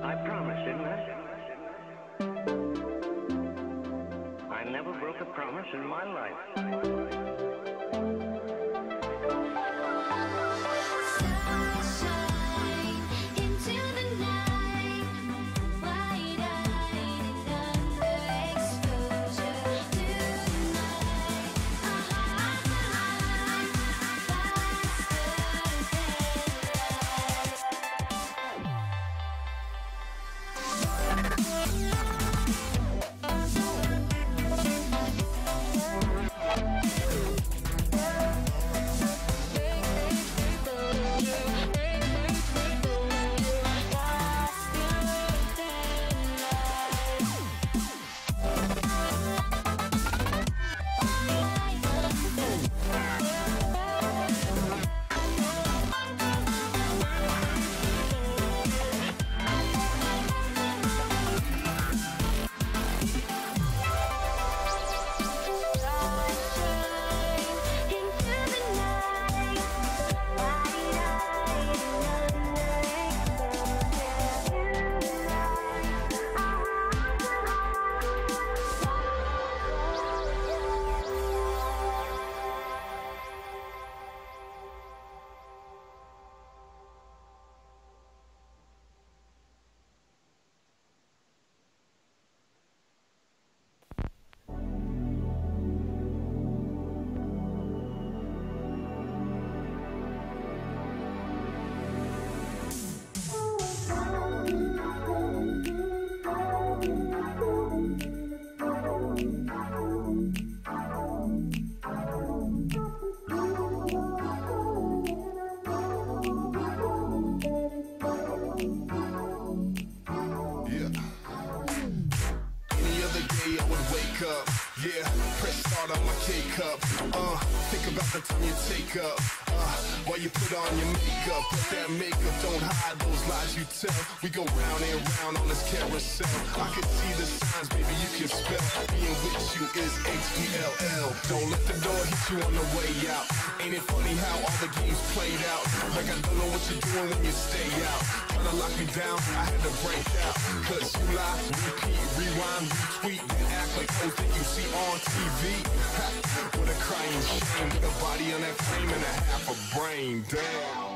I promised, didn't I? I never broke a promise in my life. Yeah, press start on my K-cup. Think about the time you take up. While you put on your makeup, but that makeup don't hide those lies you tell. We go round and round on this carousel. I can see the signs, baby, you can spell. Being with you is H-E-L-L. Don't let the door hit you on the way out. Ain't it funny how all the games played out? Like I don't know what you're doing when you stay out. Try to lock me down, I had to break out. Cause you lie, repeat, rewind, retweet, then act like those that you see on TV. What a crying shame, with a body on that frame and a half a brain. Damn.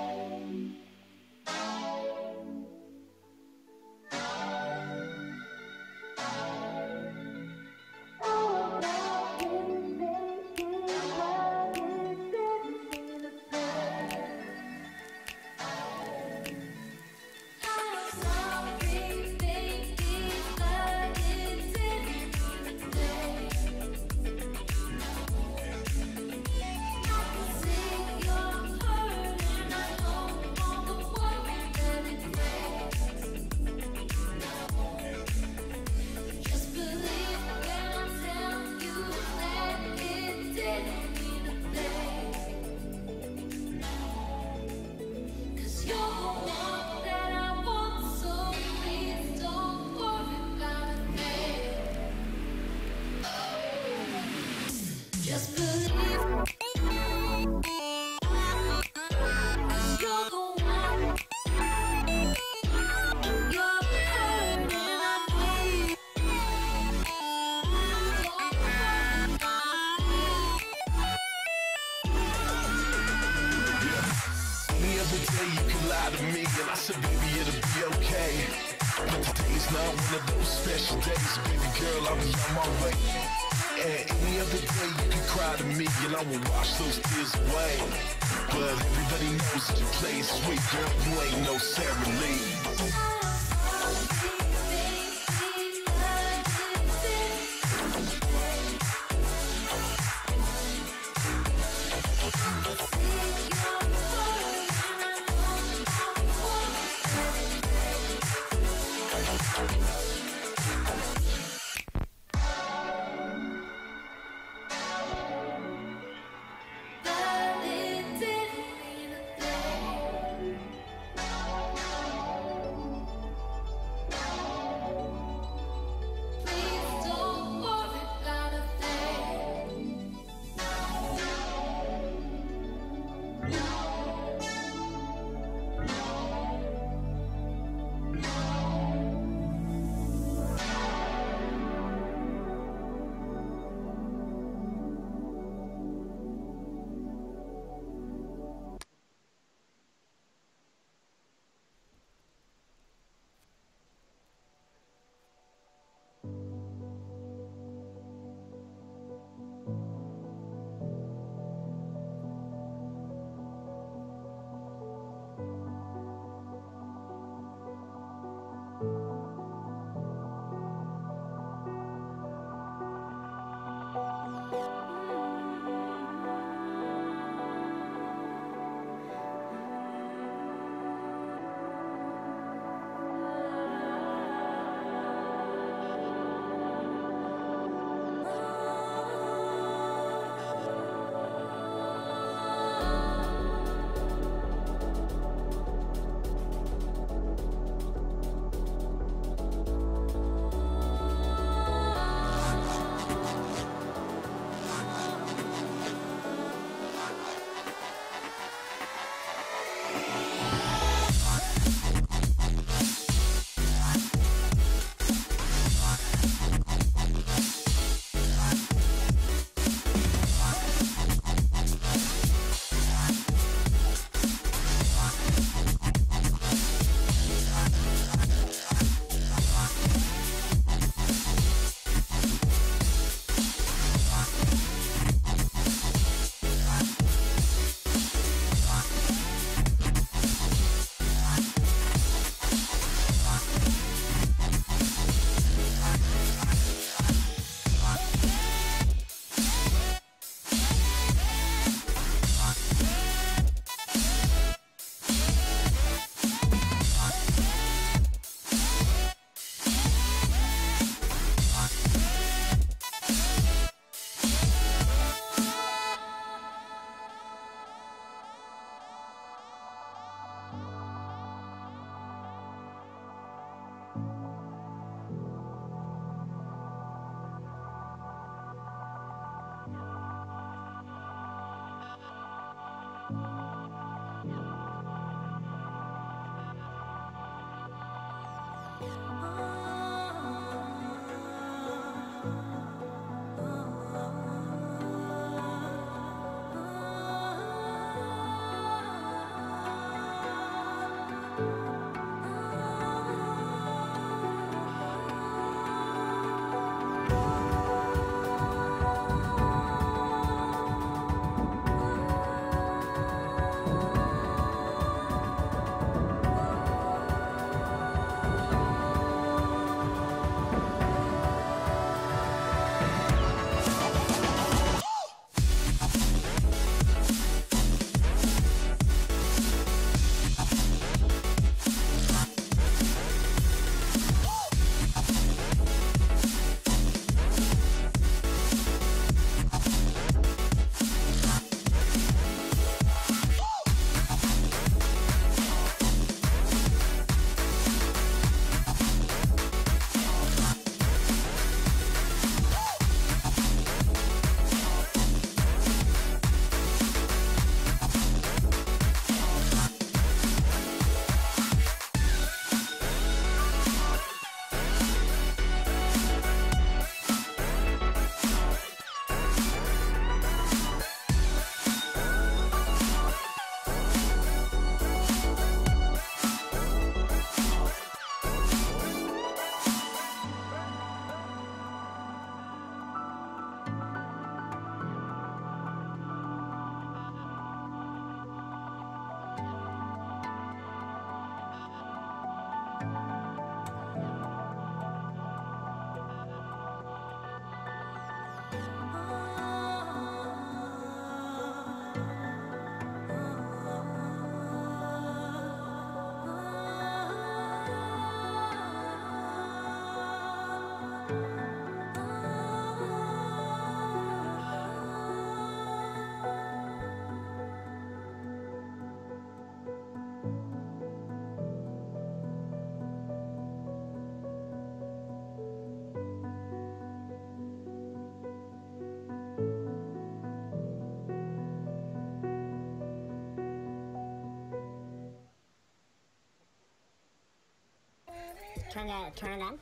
turn it on.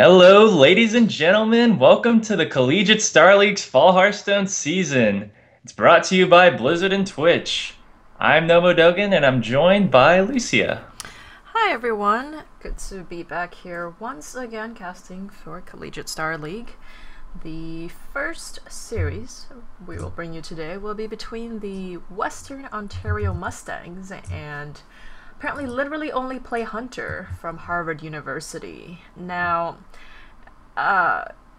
Hello, ladies and gentlemen. Welcome to the Collegiate Star League's Fall Hearthstone season. It's brought to you by Blizzard and Twitch. I'm Nomo Dogan, and I'm joined by Lucia. Hi, Hi everyone, good to be back here once again casting for Collegiate Star League. The first series we will bring you today will be between the Western Ontario Mustangs and apparently literally only play Hunter from Harvard University. Now,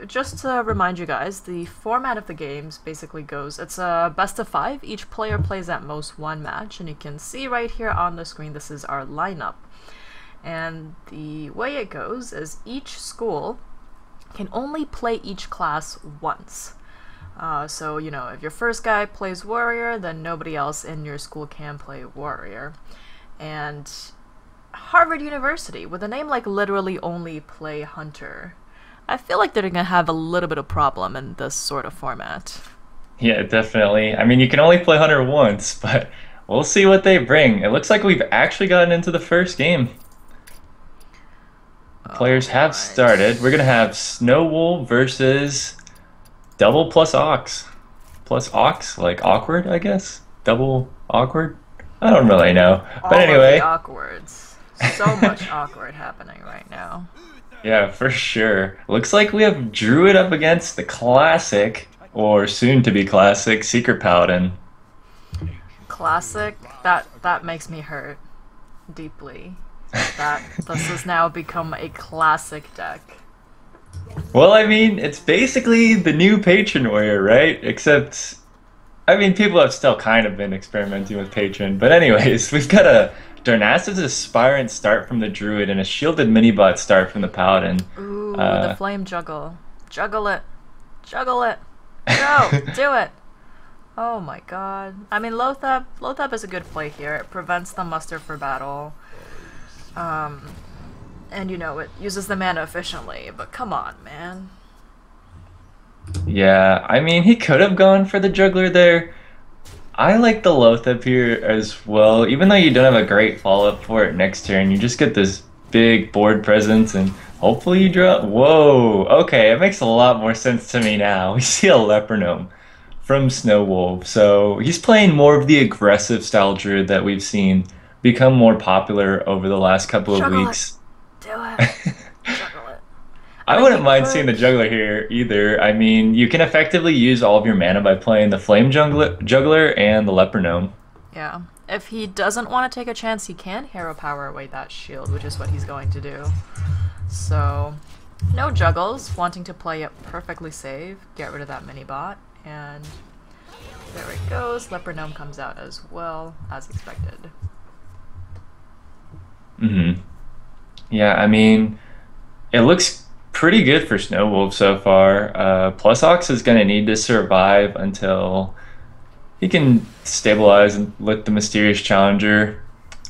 just to remind you guys, the format of the games basically goes, it's a best of 5. Each player plays at most 1 match, and you can see right here on the screen this is our lineup. And the way it goes is each school can only play each class once. So, you know, if your first guy plays Warrior, then nobody else in your school can play Warrior. And Harvard University, with a name like literally only play Hunter, I feel like they're gonna have a little bit of problem in this sort of format. Yeah, definitely. I mean, you can only play Hunter once, but we'll see what they bring. It looks like we've actually gotten into the first game. Players have started. We're gonna have Snow Wolf versus Double plus Ox. Plus Ox, like awkward, I guess? Double awkward? I don't really know. But anyway. All of the awkwards. So much awkward happening right now. Yeah, for sure. Looks like we have Druid up against the classic, or soon to be classic, Secret Paladin. Classic? That makes me hurt deeply. That this has now become a classic deck. Well, I mean, it's basically the new Patron Warrior, right? Except, I mean, people have still kind of been experimenting with Patron. But anyways, we've got a Darnassus Aspirant start from the Druid and a Shielded Minibot start from the Paladin. Ooh, the Flame Juggle. Juggle it. Juggle it. Go! Do it! Oh my god. I mean, Lothab is a good play here. It prevents the muster for battle. And you know, it uses the mana efficiently, but come on, man. Yeah, I mean, he could have gone for the Juggler there. I like the Lothab here as well, even though you don't have a great follow-up for it next turn. You just get this big board presence, and hopefully you draw... Whoa! Okay, it makes a lot more sense to me now. We see a Leopardome from Snow Wolf, so he's playing more of the aggressive style Druid that we've seen become more popular over the last couple of weeks. Do it. Juggle it. I wouldn't mind seeing the Juggler here either. I mean, you can effectively use all of your mana by playing the Flame Juggler and the Leopardome. Yeah. If he doesn't want to take a chance, he can Hero Power away that shield, which is what he's going to do. So, no Juggles, wanting to play it perfectly safe, get rid of that mini-bot, and there it goes. Leopardome comes out as well, as expected. Yeah, I mean, it looks pretty good for Snow Wolf so far. Plus Ox is going to need to survive until he can stabilize with the Mysterious Challenger.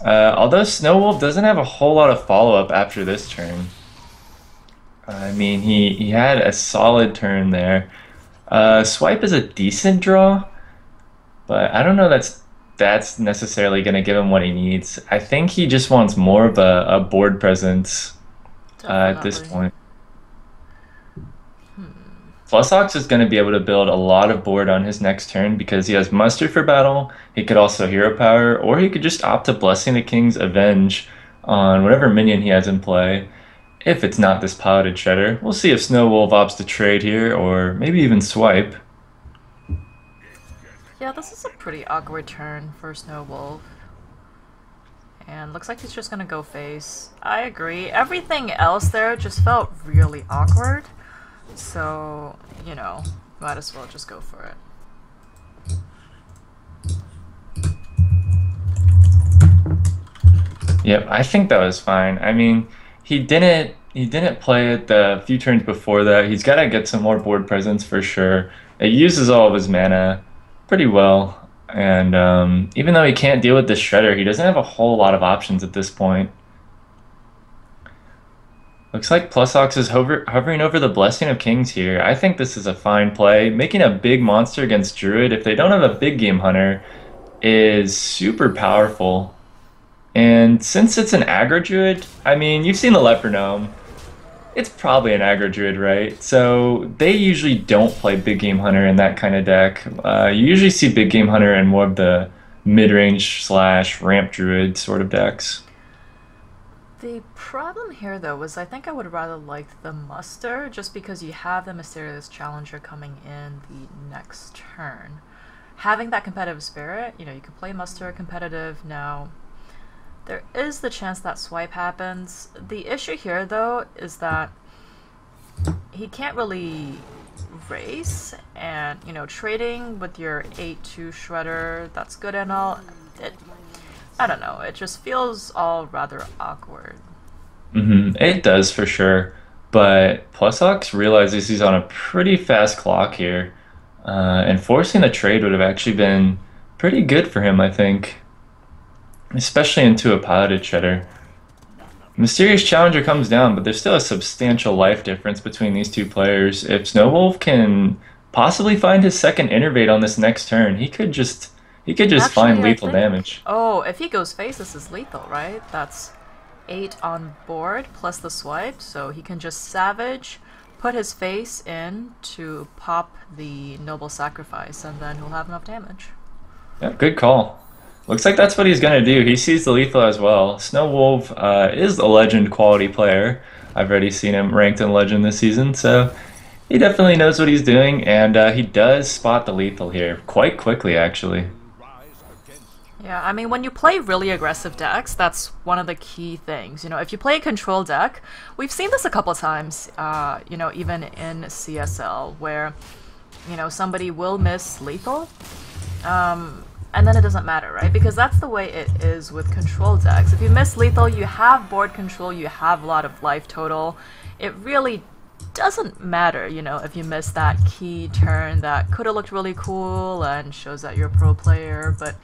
Although Snow Wolf doesn't have a whole lot of follow-up after this turn. I mean, he had a solid turn there. Swipe is a decent draw, but I don't know that's necessarily going to give him what he needs. I think he just wants more of a board presence at this point. Plus Ox is going to be able to build a lot of board on his next turn because he has Muster for battle. He could also Hero Power, or he could just opt to Blessing the King's Avenge on whatever minion he has in play. If it's not this Piloted Shredder, we'll see if Snow Wolf opts to trade here, or maybe even swipe. Yeah, this is a pretty awkward turn for Snow Wolf. And looks like he's just gonna go face. I agree. Everything else there just felt really awkward. So, you know, might as well just go for it. Yep, I think that was fine. I mean, he didn't play it the few turns before that. He's got to get some more board presence for sure. It uses all of his mana pretty well, and even though he can't deal with the Shredder, he doesn't have a whole lot of options at this point. Looks like Plus Ox is hovering over the Blessing of Kings here. I think this is a fine play. Making a big monster against Druid, if they don't have a big game hunter, is super powerful. And since it's an aggro Druid, I mean, you've seen the Leopardome. It's probably an aggro Druid, right? So they usually don't play Big Game Hunter in that kind of deck. You usually see Big Game Hunter in more of the mid-range / ramp Druid sort of decks. The problem here, though, was I think I would rather like the muster just because you have the mysterious challenger coming in the next turn. Having that competitive spirit, you know, you can play muster competitive now. There is the chance that swipe happens. The issue here, though, is that he can't really race, and, you know, trading with your 8-2 shredder, that's good and all. I don't know, it just feels all rather awkward. It does for sure. But Plusox realizes he's on a pretty fast clock here. And forcing the trade would have actually been pretty good for him, I think. Especially into a piloted shredder. Mysterious Challenger comes down, but there's still a substantial life difference between these two players. If Snowwolf can possibly find his second innervate on this next turn, he could just Actually, find I lethal think, damage. oh, if he goes face, this is lethal, right? That's 8 on board plus the swipe, so he can just savage, put his face in to pop the Noble Sacrifice, and then he'll have enough damage. Yeah, good call. Looks like that's what he's gonna do. He sees the lethal as well. Snowwolf is a legend quality player. I've already seen him ranked in legend this season, so he definitely knows what he's doing, and he does spot the lethal here quite quickly, actually. Yeah, I mean, when you play really aggressive decks, that's one of the key things. You know, if you play a control deck, we've seen this a couple times, you know, even in CSL, where, you know, somebody will miss lethal, and then it doesn't matter, right? Because that's the way it is with control decks. If you miss lethal, you have board control, you have a lot of life total. It really doesn't matter, you know, if you miss that key turn that could have looked really cool and shows that you're a pro player, but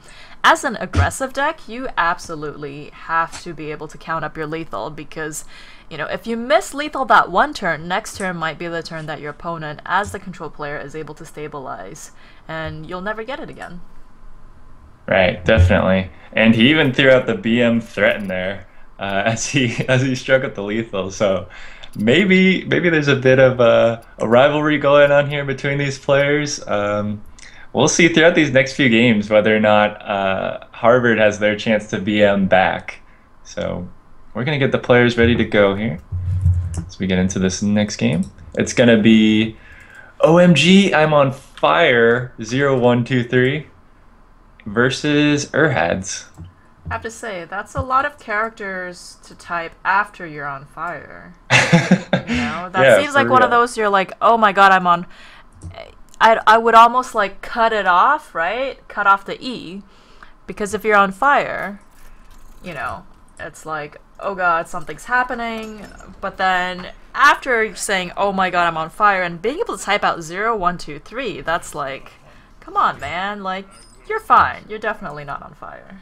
as an aggressive deck, you absolutely have to be able to count up your lethal because, you know, if you miss lethal that one turn, next turn might be the turn that your opponent, as the control player, is able to stabilize, and you'll never get it again. Right, definitely. And he even threw out the BM threat in there as he struck up the lethal. So maybe there's a bit of a rivalry going on here between these players. We'll see throughout these next few games whether or not Harvard has their chance to BM back. So we're gonna get the players ready to go here as we get into this next game. It's gonna be OMG, I'm on fire 0123 versus Erhads. I have to say, that's a lot of characters to type after you're on fire. You know, that Yeah, seems for like one of real. those you're like, oh my god, I'm on. I would almost like cut it off, right? Cut off the E. Because if you're on fire, you know, it's like, oh god, something's happening. But then after saying, oh my god, I'm on fire, and being able to type out 0123, that's like, come on, man. Like, you're fine. You're definitely not on fire.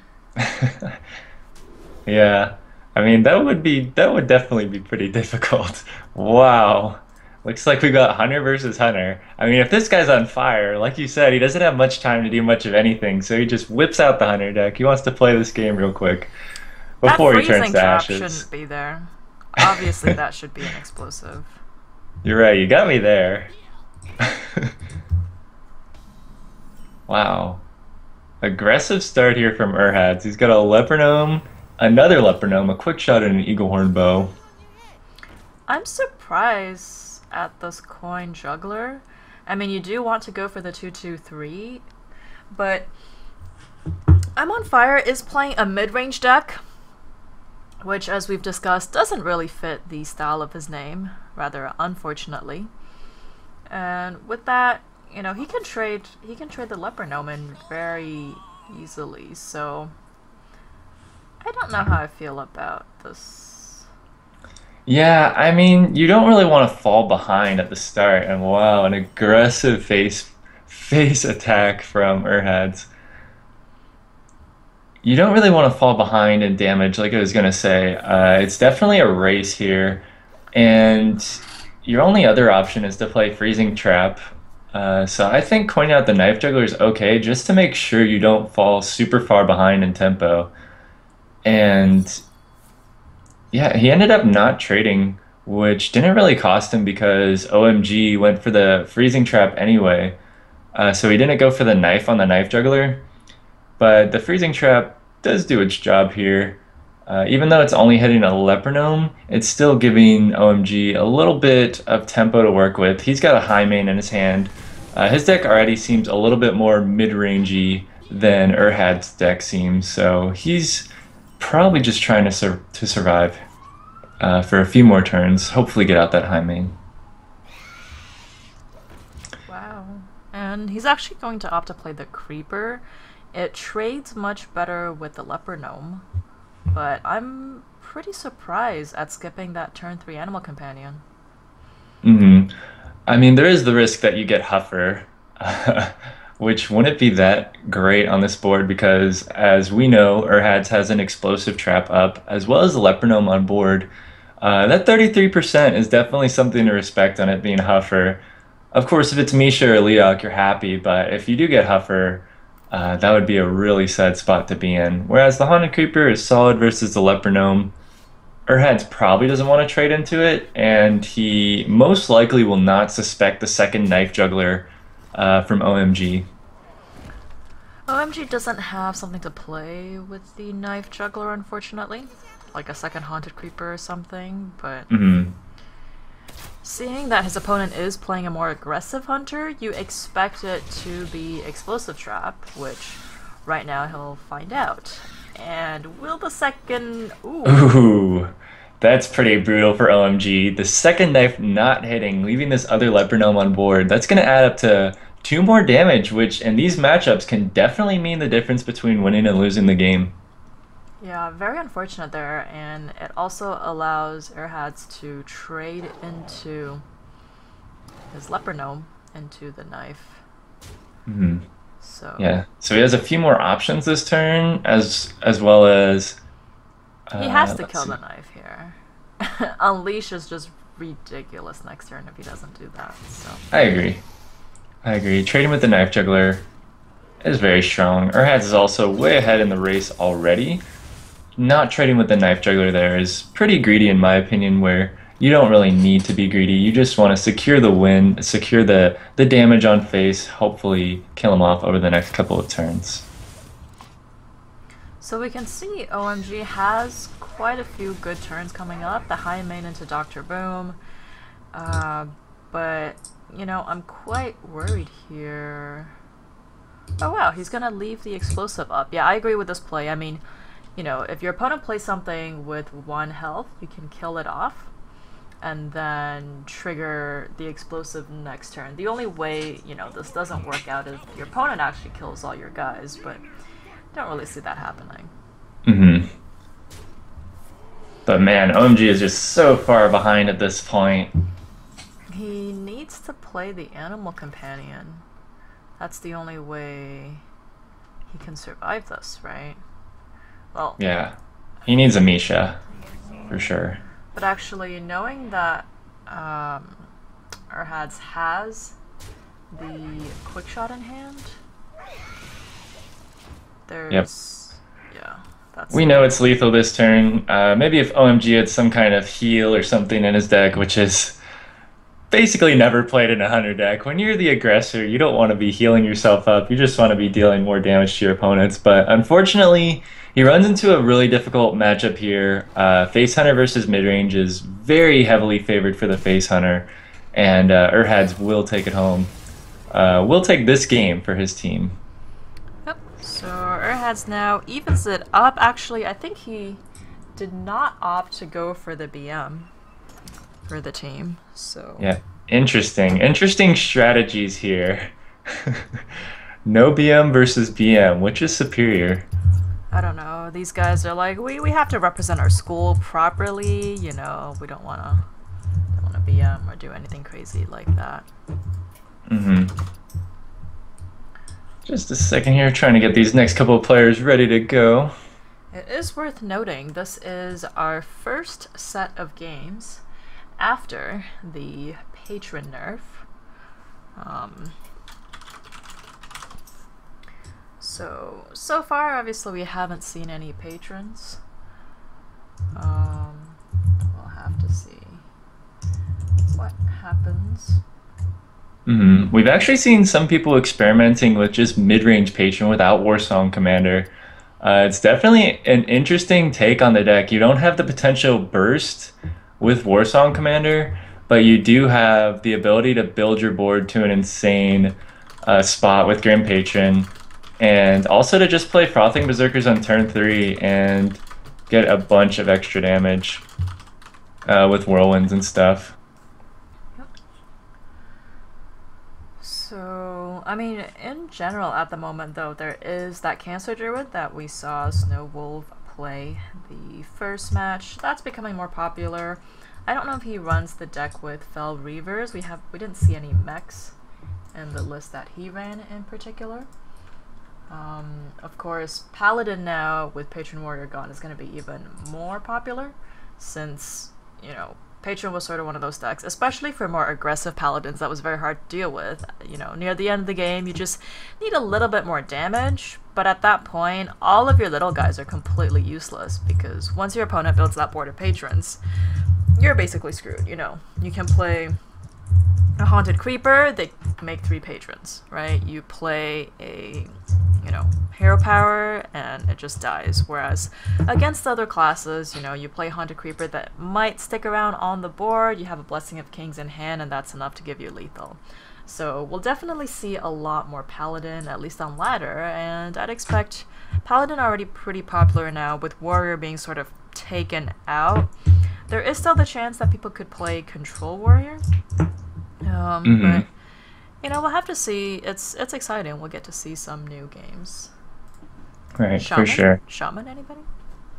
Yeah, I mean that would definitely be pretty difficult. Wow. Looks like we got Hunter versus Hunter. I mean, if this guy's on fire, like you said, he doesn't have much time to do much of anything, so he just whips out the Hunter deck. He wants to play this game real quick That before he turns freezing to trap ashes. shouldn't be there. Obviously, that should be an explosive. You're right, you got me there. Wow. Aggressive start here from Erhads. He's got a Leopardome, another Leopardome, a quick shot, and an Eaglehorn bow. I'm surprised at this coin juggler. I mean, you do want to go for the 2-2-3, but I'm on Fire is playing a mid-range deck, which, as we've discussed, doesn't really fit the style of his name, rather unfortunately. And with that, you know, he can trade the Leopardome in very easily, so I don't know how I feel about this. Yeah, I mean, you don't really want to fall behind at the start, and wow, an aggressive face attack from Erhads. You don't really want to fall behind in damage, like I was gonna say. It's definitely a race here, and your only other option is to play Freezing Trap. So I think coining out the Knife Juggler is okay, just to make sure you don't fall super far behind in tempo. And yeah, he ended up not trading, which didn't really cost him because OMG went for the Freezing Trap anyway. So he didn't go for the knife on the Knife Juggler, but the Freezing Trap does do its job here. Even though it's only hitting a Leper Gnome, it's still giving OMG a little bit of tempo to work with. He's got a high main in his hand. His deck already seems a little bit more mid-rangey than Erhad's deck seems, so he's probably just trying to survive for a few more turns, hopefully get out that high main. Wow. And he's actually going to opt to play the Creeper. It trades much better with the Leper Gnome, but I'm pretty surprised at skipping that turn 3 Animal Companion. I mean, there is the risk that you get Huffer, which wouldn't be that great on this board because, as we know, Erhad's has an explosive trap up, as well as the Leper Gnome on board. That 33% is definitely something to respect on it being Huffer. Of course, if it's Misha or Leok, you're happy, but if you do get Huffer, that would be a really sad spot to be in. Whereas the Haunted Creeper is solid versus the Leper Gnome. Erhad's probably doesn't want to trade into it, and he most likely will not suspect the second Knife Juggler from OMG. OMG doesn't have something to play with the Knife Juggler, unfortunately. Like a second Haunted Creeper or something, but... Seeing that his opponent is playing a more aggressive hunter, you expect it to be Explosive Trap, which right now he'll find out. And will the second... Ooh, that's pretty brutal for OMG. The second knife not hitting, leaving this other Leper Gnome on board. That's going to add up to 2 more damage, which in these matchups can definitely mean the difference between winning and losing the game. Yeah, very unfortunate there, and it also allows Erhad's to trade into his Leper Gnome into the knife. So yeah, so he has a few more options this turn, as well as he has to kill the knife here. Unleash is just ridiculous next turn if he doesn't do that. So I agree. Trading with the Knife Juggler is very strong. Erhad's is also way ahead in the race already. Not trading with the Knife Juggler there is pretty greedy in my opinion, where you don't really need to be greedy. You just want to secure the win, secure the damage on face, hopefully kill him off over the next couple of turns. So we can see OMG has quite a few good turns coming up. The high main into Dr. Boom. But, you know, I'm quite worried here. Oh wow, he's gonna leave the explosive up. Yeah, I agree with this play. I mean, you know, if your opponent plays something with 1 health, you can kill it off and then trigger the explosive next turn. The only way, you know, this doesn't work out is your opponent actually kills all your guys, but don't really see that happening. But man, OMG is just so far behind at this point. He needs to play the Animal Companion. That's the only way he can survive this, right? Well, yeah, he needs a Misha, for sure. But actually, knowing that Erhad's has the quick shot in hand, there's yeah, that's. We know it's lethal this turn. Maybe if OMG had some kind of heal or something in his deck, which is basically never played in a hunter deck. When you're the aggressor, you don't want to be healing yourself up. You just want to be dealing more damage to your opponents. But unfortunately, he runs into a really difficult matchup here. Face Hunter versus midrange is very heavily favored for the Face Hunter, and Erhad's will take it home. Will take this game for his team. Yep. So Erhad's now evens it up. Actually, I think he did not opt to go for the BM for the team. So yeah, interesting strategies here. No BM versus BM, which is superior? I don't know. These guys are like, we have to represent our school properly. You know, we don't wanna BM or do anything crazy like that. Just a second here, trying to get these next couple of players ready to go. It is worth noting this is our first set of games after the patron nerf. So far, obviously, we haven't seen any patrons. We'll have to see what happens. We've actually seen some people experimenting with just mid-range patron without Warsong Commander. It's definitely an interesting take on the deck. You don't have the potential burst with Warsong Commander, but you do have the ability to build your board to an insane spot with Grand Patron, and also to just play Frothing Berserkers on turn 3 and get a bunch of extra damage with Whirlwinds and stuff. So, I mean, in general at the moment though, there is that Cancer Druid that we saw Snow Wolf play the first match. That's becoming more popular. I don't know if he runs the deck with Fell Reavers. We didn't see any mechs in the list that he ran in particular. Of course, Paladin now with Patron Warrior gone is going to be even more popular, since, you know, Patron was sort of one of those decks, especially for more aggressive Paladins, that was very hard to deal with. You know, near the end of the game, you just need a little bit more damage, but at that point, all of your little guys are completely useless, because once your opponent builds that board of Patrons, you're basically screwed, you know. You can play a Haunted Creeper, they make 3 Patrons, right? You play a, you know, Hero Power, and it just dies. Whereas against other classes, you know, you play Haunted Creeper that might stick around on the board, you have a Blessing of Kings in hand, and that's enough to give you lethal. So we'll definitely see a lot more Paladin, at least on ladder, and I'd expect Paladin already pretty popular now, with Warrior being sort of taken out. There is still the chance that people could play Control Warrior. But, you know, we'll have to see. It's exciting. We'll get to see some new games. Right, Shaman? for sure. Shaman, anybody?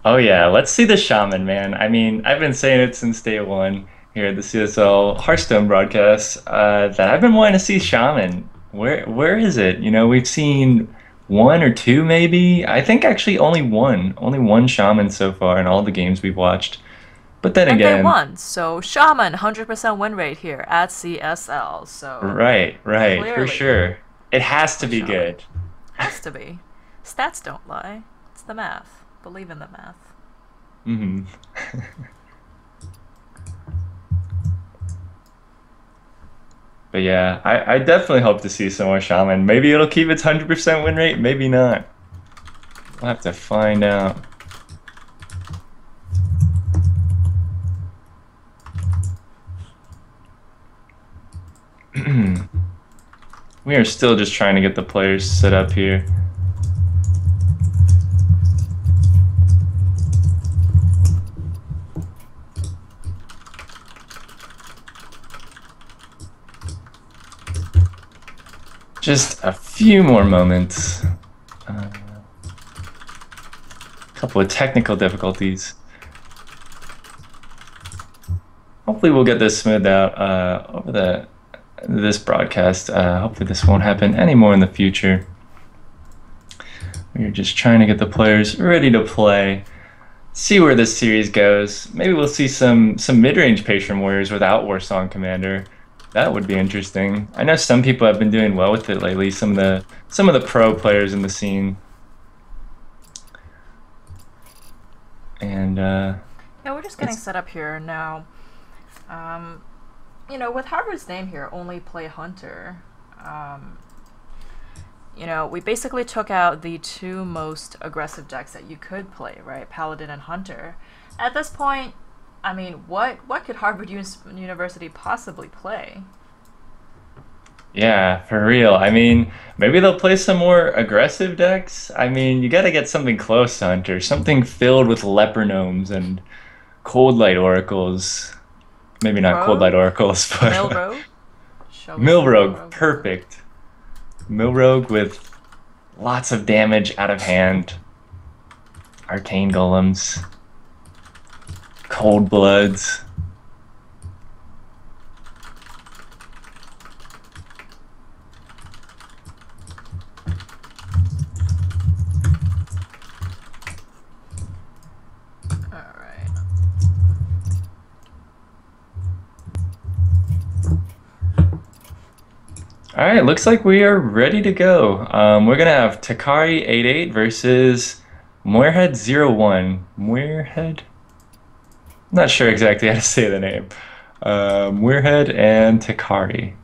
Oh yeah, let's see the Shaman, man. I mean, I've been saying it since day one here at the CSL Hearthstone broadcast that I've been wanting to see Shaman. Where is it? You know, we've seen 1 or 2 maybe. I think actually only one Shaman so far in all the games we've watched. But then and again, they won, so Shaman 100% win rate here at CSL. So right, for clearly sure, it has to be Shaman. good. Has to be. Stats don't lie. It's the math. Believe in the math. But yeah, I definitely hope to see some more Shaman. Maybe it'll keep its 100% win rate, maybe not. We'll have to find out. We are still just trying to get the players set up here. Just a few more moments. A couple of technical difficulties. Hopefully we'll get this smoothed out over this broadcast. Hopefully this won't happen anymore in the future. We're just trying to get the players ready to play. See where this series goes. Maybe we'll see some mid-range Patron Warriors without Warsong Commander. That would be interesting. I know some people have been doing well with it lately. Some of the pro players in the scene. And yeah, we're just getting set up here now. You know, with Harvard's name here, only play Hunter. You know, we basically took out the 2 most aggressive decks that you could play, right? Paladin and Hunter. At this point, I mean, what could Harvard University possibly play? yeah, for real. I mean, maybe they'll play some more aggressive decks. I mean, you gotta get something close to Hunter. Something filled with Leper Gnomes and Cold Light Oracles. Maybe not Cold Light Oracles, but Milrogue? Milrogue, perfect. Milrogue with lots of damage out of hand. Arcane Golems. Cold Bloods. All right, looks like we are ready to go. We're gonna have Takari 88 versus Muirhead 01. Muirhead? Not sure exactly how to say the name. Muirhead and Takari.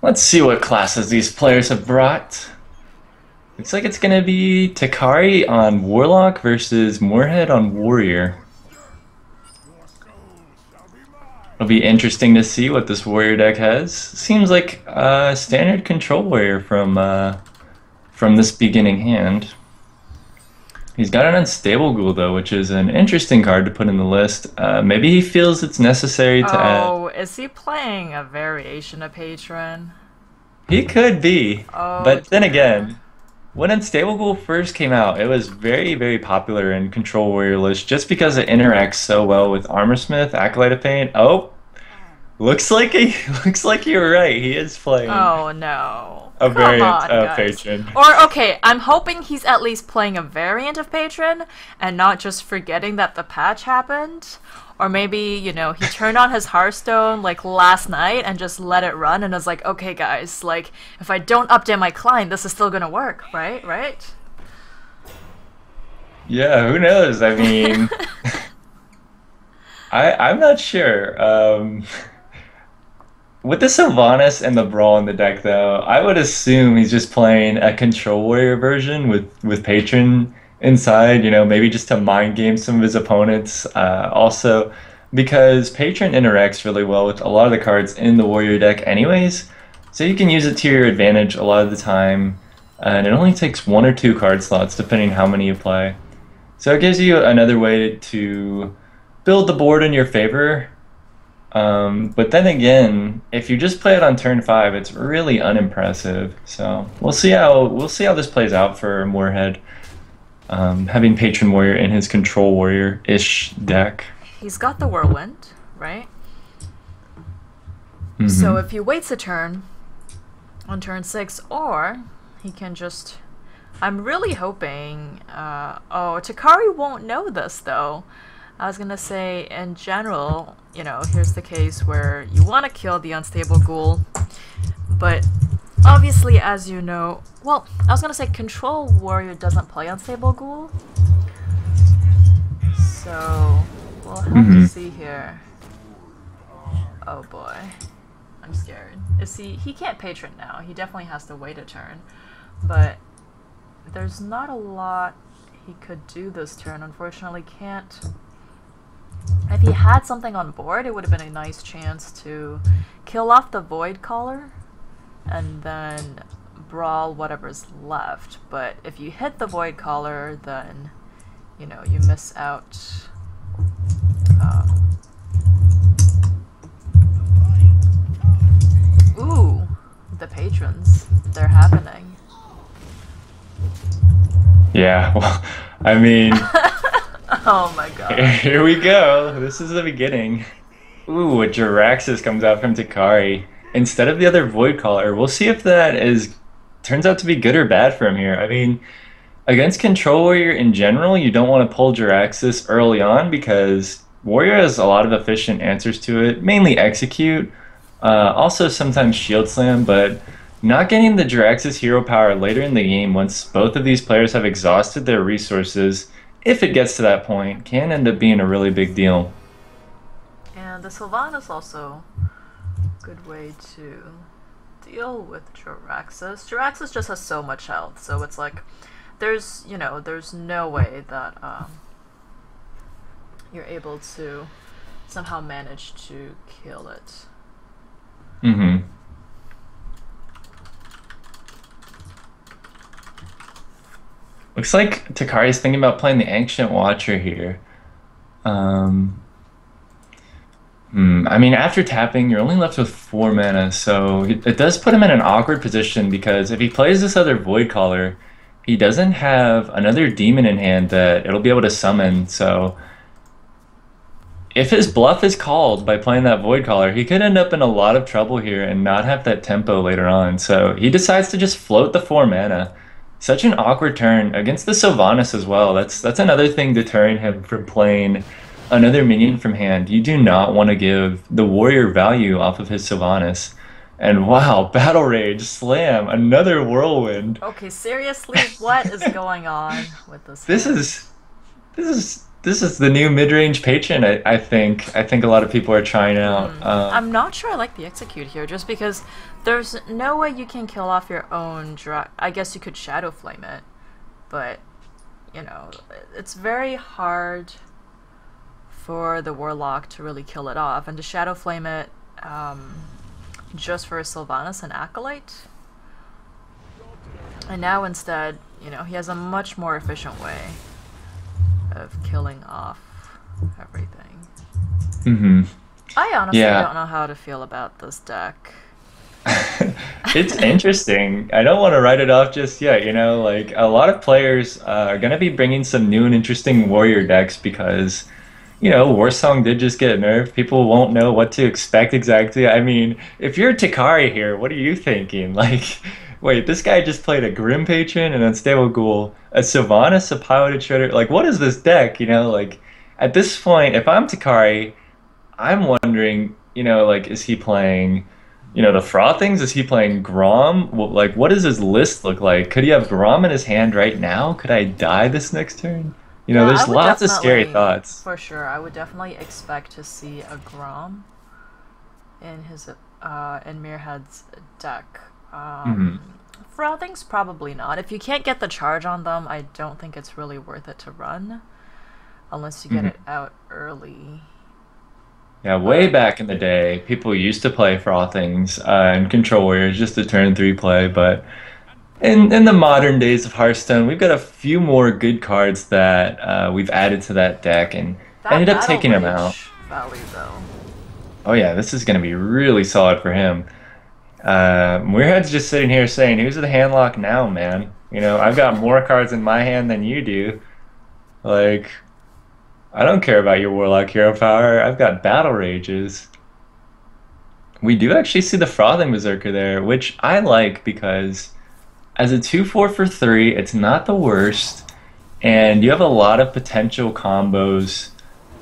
Let's see what classes these players have brought. Looks like it's gonna be Takari on Warlock versus Moorhead on Warrior. It'll be interesting to see what this Warrior deck has. Seems like a standard control Warrior from this beginning hand. He's got an Unstable Ghoul though, which is an interesting card to put in the list. Maybe he feels it's necessary to add. Oh, is he playing a variation of Patron? He could be, Oh, but then dear. again, when Unstable Ghoul first came out, it was very, very popular in Control Warrior lists just because it interacts so well with Armorsmith, Acolyte of Pain. Oh, looks like you're right. He is playing Oh no. a Come variant on, of guys. Patron. Or, okay, I'm hoping he's at least playing a variant of Patron and not just forgetting that the patch happened. Or maybe, you know, he turned on his Hearthstone like last night and just let it run and was like, okay guys, like, if I don't update my client, this is still gonna work, right? Right? Yeah, who knows? I mean, I'm not sure. With the Sylvanas and the Brawl in the deck, though, I would assume he's just playing a Control Warrior version with Patron inside, you know, maybe just to mind game some of his opponents. Also, because Patron interacts really well with a lot of the cards in the Warrior deck anyways, so you can use it to your advantage a lot of the time, and it only takes 1 or 2 card slots depending how many you play. So it gives you another way to build the board in your favor. But then again, if you just play it on turn 5, it's really unimpressive. So we'll see how this plays out for Moorhead, having Patron Warrior in his Control Warrior-ish deck. He's got the Whirlwind, right? Mm-hmm. So if he waits a turn on turn 6, or he can just... I'm really hoping... oh, Takari won't know this, though. I was gonna say, in general, you know, here's the case where you want to kill the Unstable Ghoul, but obviously, as you know... Well, I was gonna say Control Warrior doesn't play Unstable Ghoul, so we'll have to see here. Oh boy. I'm scared. Is he can't Patron now. He definitely has to wait a turn, but there's not a lot he could do this turn. Unfortunately, can't... If he had something on board, it would have been a nice chance to kill off the Void Caller and then brawl whatever's left. But if you hit the Void Caller, then, you know, you miss out. Ooh, the patrons. They're happening. Yeah, well, I mean... Oh my god. Here we go. This is the beginning. Ooh, a Jiraxis comes out from Takari instead of the other Void Caller. We'll see if that turns out to be good or bad for him here. I mean, against Control Warrior in general, you don't want to pull Jiraxis early on because Warrior has a lot of efficient answers to it, mainly Execute, also sometimes Shield Slam, but not getting the Jiraxis hero power later in the game once both of these players have exhausted their resources, if it gets to that point, can end up being a really big deal. And the Sylvanas also a good way to deal with Jiraxis. Jiraxis just has so much health, so it's like there's no way that you're able to somehow manage to kill it. Mm-hmm. Looks like Takari's thinking about playing the Ancient Watcher here. I mean, after tapping, you're only left with 4 mana, so it does put him in an awkward position because if he plays this other Void Caller, he doesn't have another demon in hand that it'll be able to summon, so if his bluff is called by playing that Void Caller, he could end up in a lot of trouble here and not have that tempo later on, so he decides to just float the 4 mana. Such an awkward turn against the Sylvanas as well. That's another thing deterring him from playing another minion from hand. You do not want to give the warrior value off of his Sylvanas. And wow, Battle Rage, Slam, another Whirlwind. Okay, seriously, what is going on with this? This is this is the new mid-range patron. I think a lot of people are trying out. I'm not sure I like the execute here, just because there's no way you can kill off your own I guess you could Shadow Flame it, but you know, it's very hard for the Warlock to really kill it off, and to Shadow Flame it just for Sylvanas and Acolyte. And now instead, you know, he has a much more efficient way of killing off everything. I honestly don't know how to feel about this deck. It's interesting. I don't want to write it off just yet, you know, like a lot of players are going to be bringing some new and interesting warrior decks because, you know, Warsong did just get nerfed. People won't know what to expect exactly. I mean, if you're Takari here, what are you thinking? Like, wait, this guy just played a Grim Patron, an Unstable Ghoul, a Sylvanas, a Piloted Shredder. Like, what is this deck? You know, like, at this point, if I'm Takari, I'm wondering, you know, like, is he playing, you know, the Frothings? Is he playing Grom? Like, what does his list look like? Could he have Grom in his hand right now? Could I die this next turn? You know, there's lots of scary thoughts. For sure, I would definitely expect to see a Grom in his in Mirhead's deck. Frothings, probably not. If you can't get the charge on them, I don't think it's really worth it to run, unless you get it out early. Yeah, way back in the day, people used to play Frothings and Control Warriors just a turn 3 play, but in the modern days of Hearthstone, we've got a few more good cards that we've added to that deck and ended up taking them out. Value, though. Oh yeah, this is going to be really solid for him. Muirhead's just sitting here saying, who's the handlock now, man? You know, I've got more cards in my hand than you do. Like, I don't care about your Warlock hero power. I've got Battle Rages. We do actually see the Frothing Berserker there, which I like because as a 2/4 for 3, it's not the worst, and you have a lot of potential combos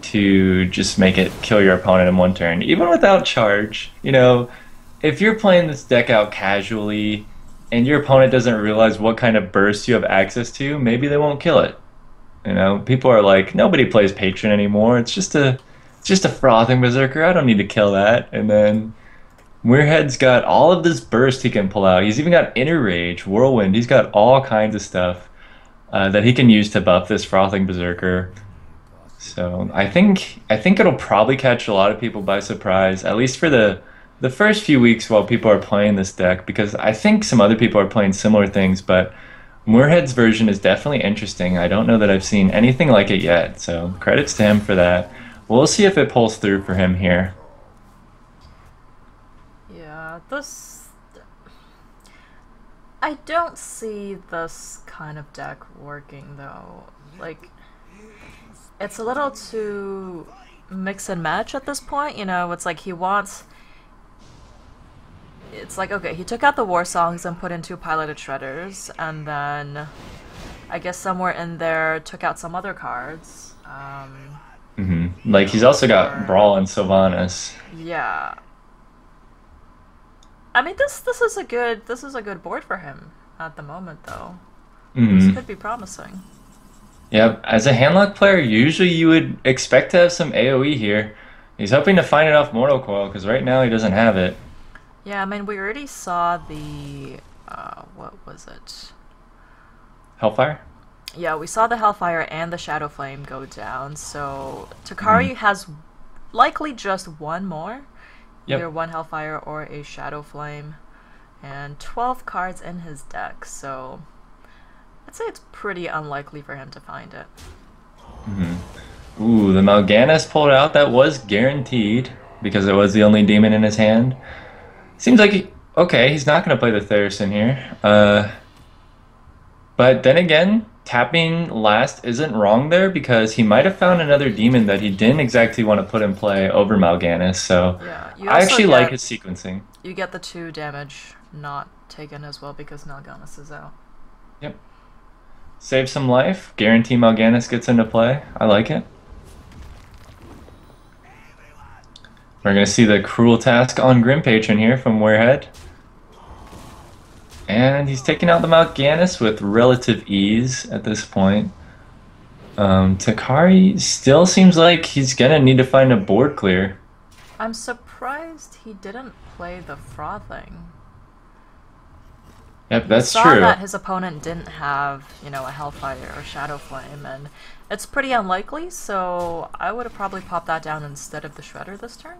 to just make it kill your opponent in one turn, even without charge. You know, if you're playing this deck out casually and your opponent doesn't realize what kind of burst you have access to, maybe they won't kill it. You know, people are like, nobody plays Patron anymore. It's just a Frothing Berserker. I don't need to kill that. And then Muirhead's got all of this burst he can pull out. He's even got Inner Rage, Whirlwind. He's got all kinds of stuff that he can use to buff this Frothing Berserker. So I think it'll probably catch a lot of people by surprise, at least for the first few weeks while people are playing this deck, because I think some other people are playing similar things, but Muirhead's version is definitely interesting. I don't know that I've seen anything like it yet, so credits to him for that. We'll see if it pulls through for him here. Yeah, I don't see this kind of deck working, though. Like, it's a little too mix and match at this point, you know? It's like he wants... It's like, okay, he took out the War Songs and put in 2 Piloted Shredders, and then I guess somewhere in there took out some other cards. Like, he's also got Brawl and Sylvanas. Yeah. I mean, this is a good board for him at the moment, though. This could be promising. Yeah, as a handlock player, usually you would expect to have some AoE here. He's hoping to find it off Mortal Coil, because right now he doesn't have it. Yeah, I mean, we already saw the, what was it? Hellfire? Yeah, we saw the Hellfire and the Shadow Flame go down, so Takari has likely just one more. Either one Hellfire or a Shadow Flame, and 12 cards in his deck, so I'd say it's pretty unlikely for him to find it. Ooh, the Mal'Ganis pulled out. That was guaranteed, because it was the only demon in his hand. Seems like, okay, he's not going to play the Theresen here. But then again, tapping last isn't wrong there, because he might have found another demon that he didn't exactly want to put in play over Mal'Ganis, so yeah, I actually like his sequencing. You get the 2 damage not taken as well because Mal'Ganis is out. Yep. Save some life, guarantee Mal'Ganis gets into play. I like it. We're going to see the Cruel Task on Grim Patron here from Muirhead. And he's taking out the Mal'Ganis with relative ease at this point. Takari still seems like he's gonna need to find a board clear. I'm surprised he didn't play the frothing. Yep, He that's saw true. that his opponent didn't have, a Hellfire or Shadow Flame, and it's pretty unlikely, so I would have probably popped that down instead of the Shredder this turn.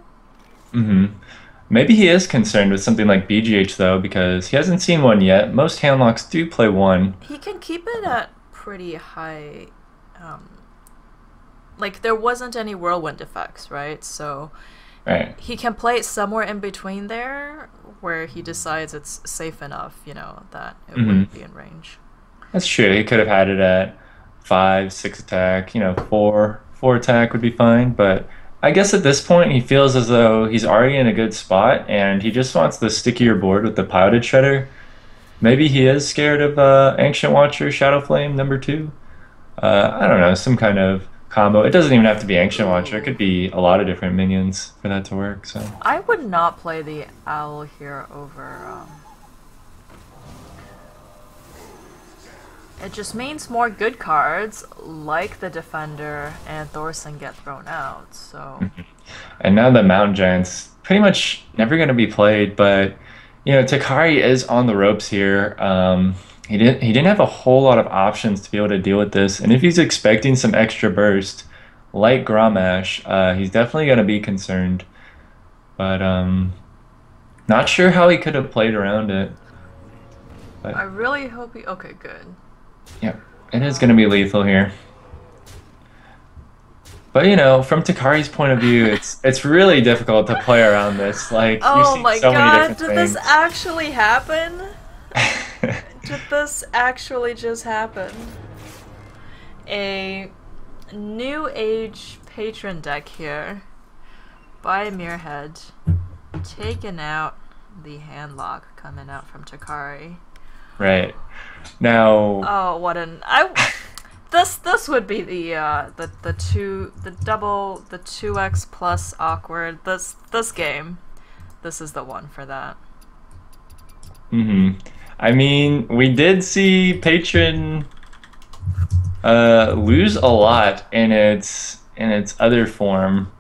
Maybe he is concerned with something like BGH though, because he hasn't seen one yet. Most handlocks do play one. He can keep it at pretty high, like there wasn't any whirlwind effects, right? So Right. he can play it somewhere in between there where he decides it's safe enough, that it wouldn't be in range. That's true. He could have had it at 5, 6 attack. 4 attack would be fine. But I guess at this point he feels as though he's already in a good spot, and he just wants the stickier board with the piloted shredder. Maybe he is scared of Ancient Watcher, Shadow Flame, number 2. I don't know, some kind of combo. It doesn't even have to be Ancient Watcher. It could be a lot of different minions for that to work. So I would not play the Owl here over. It just means more good cards, like the Defender and Thorson, get thrown out. So. And now the Mountain Giant's pretty much never going to be played, but Takari is on the ropes here. He didn't have a whole lot of options to be able to deal with this, and if he's expecting some extra burst, like Grommash, he's definitely going to be concerned. But not sure how he could have played around it. But I really hope he. Okay, good. yeah, it is going to be lethal here. But from Takari's point of view, it's really difficult to play around this. Like, you Oh see my so many god, different did this things. actually happen? Did this actually just happen? A new age patron deck here by Muirhead, taking out the handlock coming out from Takari. Right. Now, Oh, what an this would be the 2x plus awkward. This game. This is the one for that. I mean, we did see Patron lose a lot in its other form,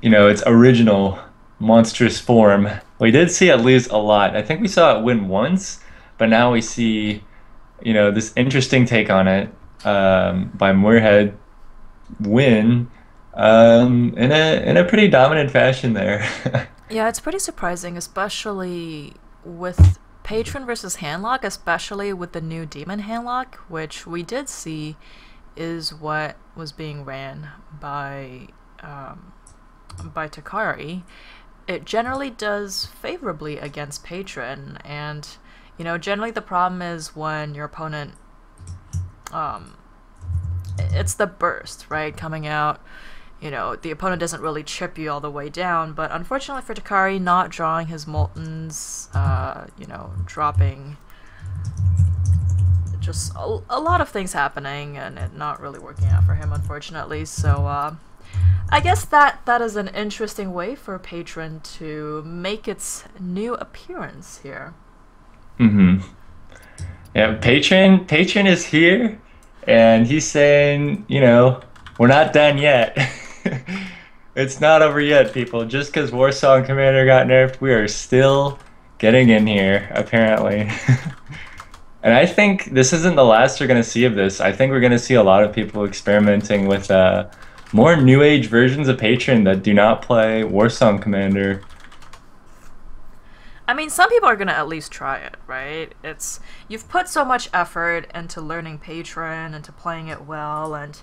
its original monstrous form. We did see it lose a lot. I think we saw it win once, but now we see, this interesting take on it by Moorhead win in a pretty dominant fashion there. Yeah, it's pretty surprising, especially with Patron versus Handlock, especially with the new Demon Handlock, which we did see is what was being ran by Takari. It generally does favorably against Patron, and generally the problem is when your opponent it's the burst, right, coming out. The opponent doesn't really chip you all the way down, but unfortunately for Takari, not drawing his Moltons, dropping just a lot of things happening, and it not really working out for him, unfortunately. So, I guess that is an interesting way for Patron to make its new appearance here. Yeah, Patron is here, and he's saying, we're not done yet. It's not over yet, people. Just because Warsong Commander got nerfed, we are still getting in here, apparently. And I think this isn't the last we're going to see of this. I think we're going to see a lot of people experimenting with more new age versions of Patron that do not play Warsong Commander. I mean, some people are going to at least try it, right? You've put so much effort into learning Patron, into playing it well, and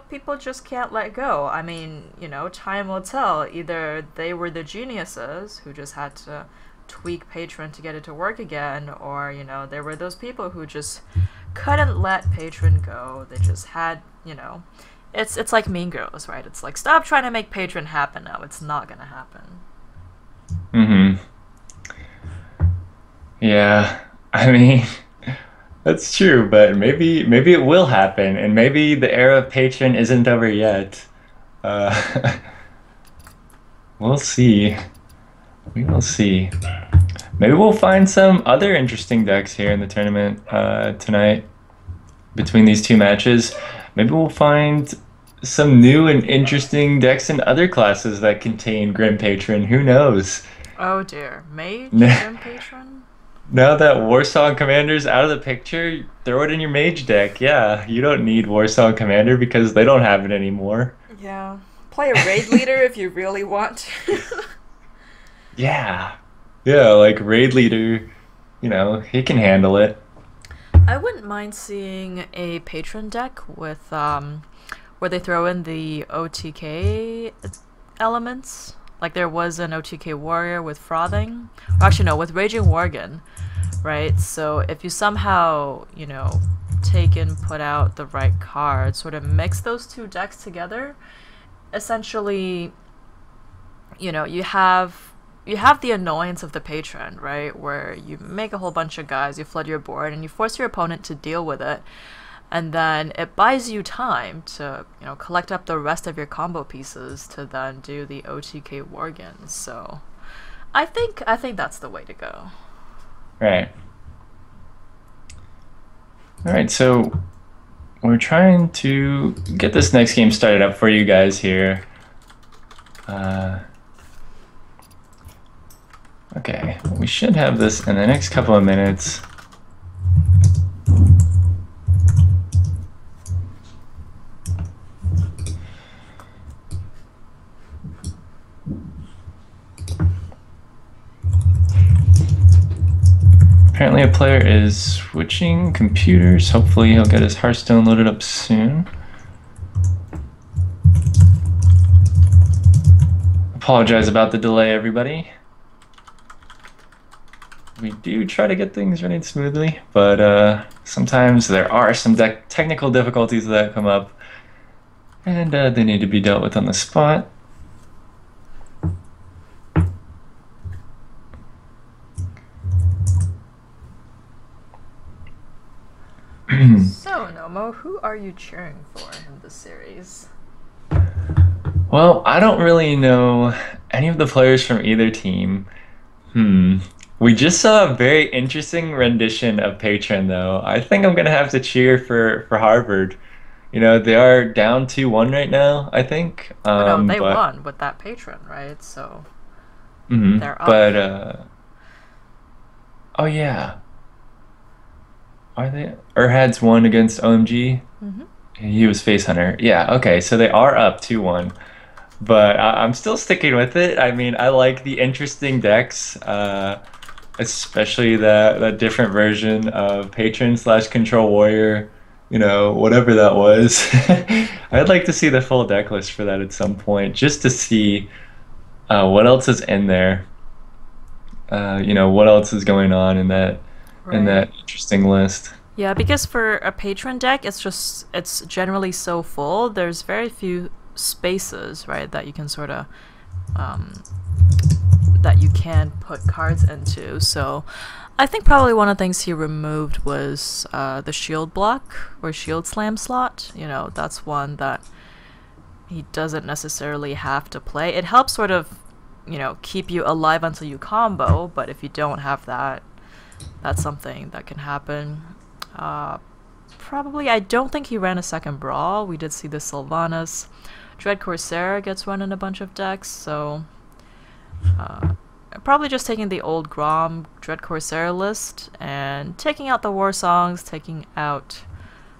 people just can't let go. I mean, time will tell. Either they were the geniuses who just had to tweak Patron to get it to work again, or, there were those people who just couldn't let Patron go. They just had, it's like Mean Girls, right? It's like, stop trying to make Patron happen now. It's not gonna happen. Yeah, I mean, that's true, but maybe it will happen, and maybe the era of Patron isn't over yet. We'll see. We will see. Maybe we'll find some other interesting decks here in the tournament tonight between these two matches. maybe we'll find some new and interesting decks in other classes that contain Grim Patron. Who knows? Oh dear. Mage? N- Grim Patron? Now that Warsong Commander's out of the picture, throw it in your mage deck. Yeah, you don't need Warsong Commander because they don't have it anymore. Yeah. Play a raid leader if you really want to. Yeah. Yeah, like Raid Leader, he can handle it. I wouldn't mind seeing a patron deck with where they throw in the OTK elements. Like there was an OTK warrior with frothing. Or actually no, with Raging Worgen, right? So if you somehow, take and put out the right cards, sort of mix those two decks together, essentially, you have the annoyance of the patron, right? Where you make a whole bunch of guys, you flood your board, and you force your opponent to deal with it. And then it buys you time to, collect up the rest of your combo pieces to then do the OTK Worgens. So I think that's the way to go. Right. All right, so we're trying to get this next game started up for you guys here. Okay, we should have this in the next couple of minutes. Apparently a player is switching computers. Hopefully he'll get his Hearthstone loaded up soon. Apologize about the delay, everybody. We do try to get things running smoothly, but sometimes there are some technical difficulties that come up, and they need to be dealt with on the spot. So, Nomo, who are you cheering for in this series? Well, I don't really know any of the players from either team. We just saw a very interesting rendition of Patron, though. I think I'm going to have to cheer for Harvard. They are down 2-1 right now, I think. No, they won with that Patron, right? So they're up. But, oh yeah. Are they? Erhad's won against OMG. He was Face Hunter. Yeah, okay, so they are up 2-1. But I'm still sticking with it. I mean, I like the interesting decks, especially that different version of Patron / Control Warrior, whatever that was. I'd like to see the full deck list for that at some point, just to see what else is in there. What else is going on in that interesting list. Yeah, because for a patron deck, it's generally so full. There's very few spaces, right, that you can sort of that you can put cards into. So I think probably one of the things he removed was the shield block or shield slam slot. That's one that he doesn't necessarily have to play. It helps sort of keep you alive until you combo, but if you don't have that, that's something that can happen. Probably, I don't think he ran a second Brawl. We did see the Sylvanas. Dread Corsair gets run in a bunch of decks, so probably just taking the old Grom Dread Corsair list and taking out the War Songs, taking out...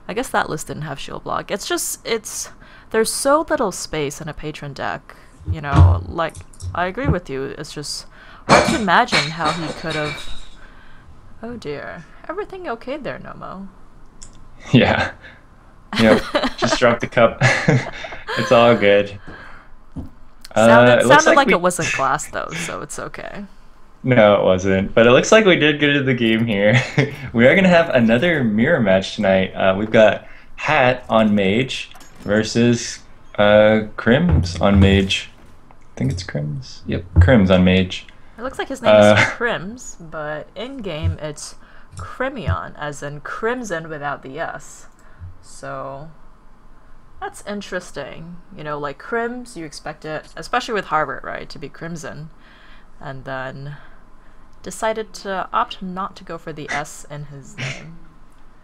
I guess that list didn't have shield block. There's so little space in a patron deck, like, I agree with you. It's just hard to imagine how he could have... Oh dear. Everything okay there, Nomo? Yeah. Just dropped the cup. It's all good. Sounded like it wasn't glass, though, so it's okay. No, it wasn't. But it looks like we did get into the game here. We are going to have another mirror match tonight. We've got Hat on Mage versus Crims on Mage. I think it's Crims. Yep, Crims on Mage. It looks like his name is Crims, but in-game it's Crimion, as in Crimson without the S. So that's interesting. Like Crims, you expect it, especially with Harvard, right, to be Crimson. And then decided to opt not to go for the S in his name.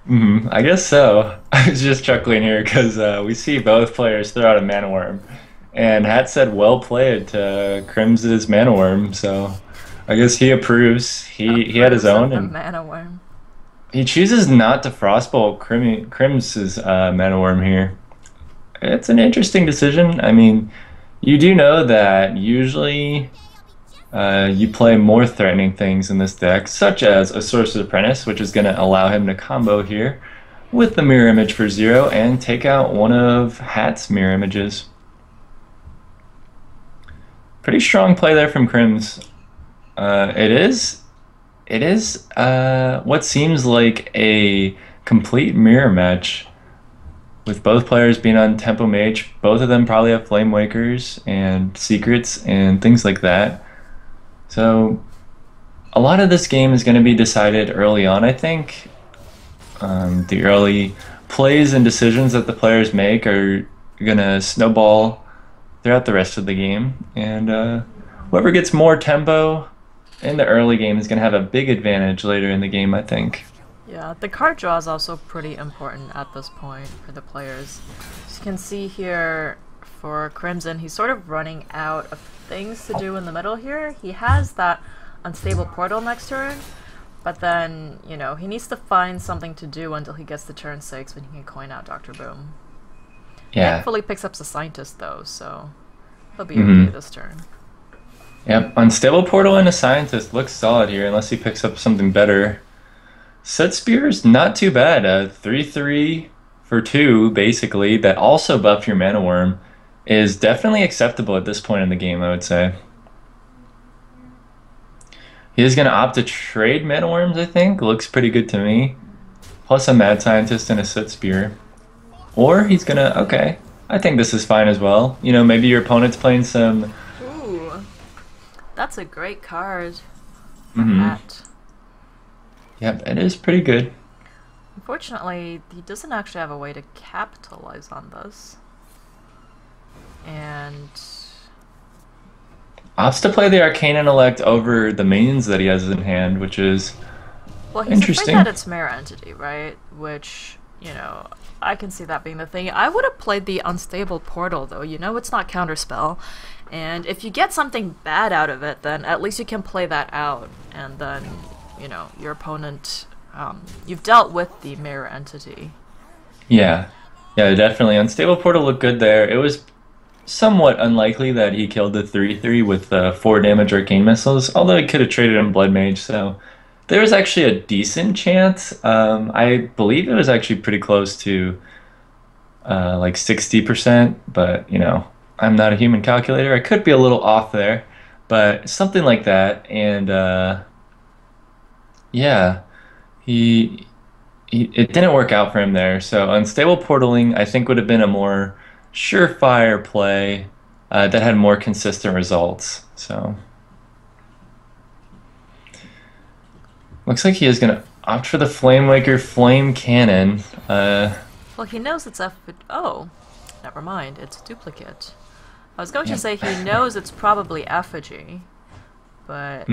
I guess so. I was just chuckling here because we see both players throw out a Mana Worm. And Hat said well played to Crim's Mana Worm, so I guess he approves. He had his Approves of own, the and mana worm. he chooses not to Frostbolt Crim's Mana Worm here. It's an interesting decision. I mean, you do know that usually you play more threatening things in this deck, such as a Sorcerer's Apprentice, which is going to allow him to combo here with the Mirror Image for 0 and take out one of Hat's Mirror Images. Pretty strong play there from Crim's. It is what seems like a complete mirror match with both players being on Tempo Mage. Both of them probably have Flame Wakers and Secrets and things like that. So a lot of this game is going to be decided early on, I think. The early plays and decisions that the players make are going to snowball throughout the rest of the game, and whoever gets more tempo in the early game is going to have a big advantage later in the game, I think. Yeah, the card draw is also pretty important at this point for the players. As you can see here for Crimson, he's sort of running out of things to do in the middle here. He has that unstable portal next turn, but then, you know, he needs to find something to do until he gets to turn 6 when he can coin out Dr. Boom. Yeah. Thankfully picks up the Scientist though, so he'll be okay this turn. Yep, Unstable Portal and a Scientist looks solid here, unless he picks up something better. Set Spear's not too bad. 3/3 for 2, basically, that also buff your Mana Worm is definitely acceptable at this point in the game, I would say. He is going to opt to trade Mana Worms, I think. Looks pretty good to me. Plus a Mad Scientist and a Set Spear. Or he's going to... Okay, I think this is fine as well. You know, maybe your opponent's playing some... Ooh, that's a great card for Hat. Yep, it is pretty good. Unfortunately, he doesn't actually have a way to capitalize on this. And... opts to play the Arcane Intellect over the minions that he has in hand, which is well, he's interesting. afraid that it's Mirror Entity, right? Which, you know, I can see that being the thing. I would have played the Unstable Portal, though. You know it's not Counterspell. And if you get something bad out of it, then at least you can play that out. And then, you know, your opponent... you've dealt with the Mirror Entity. Yeah. Yeah, definitely. Unstable Portal looked good there. It was somewhat unlikely that he killed the 3/3 with 4 damage Arcane Missiles, although he could have traded him Blood Mage, so there was actually a decent chance. I believe it was actually pretty close to like 60%, but, you know, I'm not a human calculator. I could be a little off there, but something like that. And yeah, it didn't work out for him there. So Unstable Portaling, I think, would have been a more surefire play that had more consistent results. So looks like he is going to opt for the Flame Waker Flame Cannon. Well, he knows it's oh, never mind. It's a duplicate. I was going to say he knows it's probably Effigy, but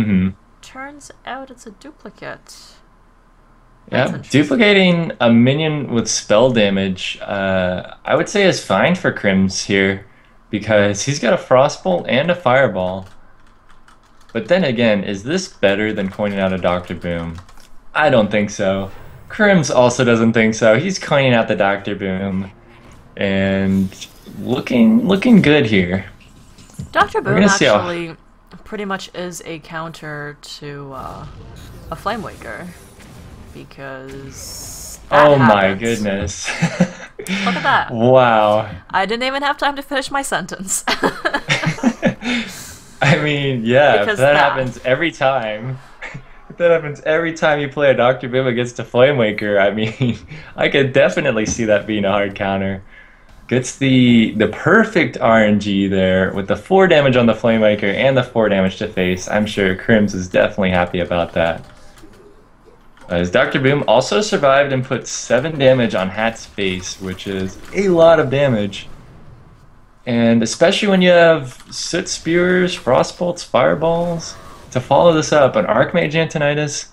turns out it's a duplicate. Yeah, duplicating a minion with spell damage, I would say is fine for Crims here, because he's got a Frostbolt and a Fireball. But then again, is this better than coining out a Dr. Boom? I don't think so. Crims also doesn't think so. He's coining out the Dr. Boom, and looking good here. Dr. Boom actually pretty much is a counter to a Flame Waker. Because oh my goodness. Look at that. Wow. I didn't even have time to finish my sentence. I mean, yeah, if that happens every time. If that happens every time you play a Dr. Boom against a Flame Waker, I mean, I could definitely see that being a hard counter. Gets the perfect RNG there with the 4 damage on the Flame Waker and the 4 damage to face. I'm sure Crims is definitely happy about that. As Dr. Boom also survived and put 7 damage on Hat's face, which is a lot of damage. And especially when you have Soot Spewers, Frostbolts, Fireballs, to follow this up, an Archmage Antonidas,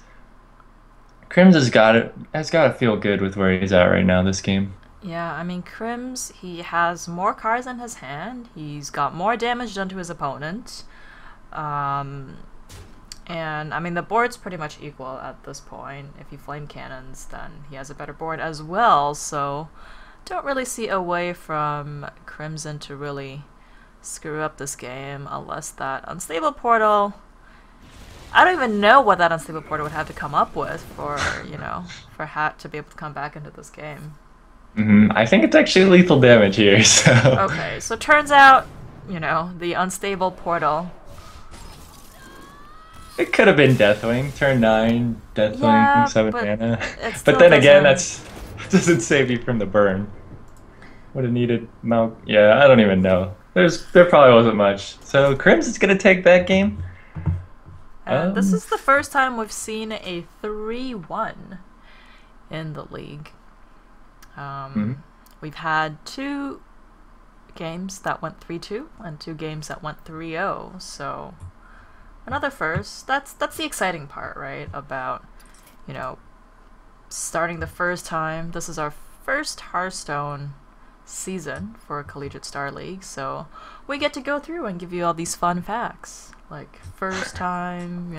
Crims has got to feel good with where he's at right now this game. Yeah, I mean, Crims, he has more cards in his hand. He's got more damage done to his opponent. And, I mean, the board's pretty much equal at this point. If he flame cannons, then he has a better board as well. So, don't really see a way from Crimson to really screw up this game unless that Unstable Portal... I don't even know what that Unstable Portal would have to come up with for, for Hat to be able to come back into this game. I think it's actually lethal damage here, so... Okay, so turns out, the Unstable Portal. It could have been Deathwing, turn 9, Deathwing, Yeah, 7 but mana. it still But then again, doesn't- that doesn't save you from the burn. Would have needed Yeah, I don't even know. There probably wasn't much. So Crims is gonna take that game. And this is the first time we've seen a 3-1 in the league. We've had 2 games that went 3-2 and 2 games that went 3-0. So another first. That's the exciting part, right? About starting the first time. This is our first Hearthstone season for Collegiate Star League, so we get to go through and give you all these fun facts. Like, first time,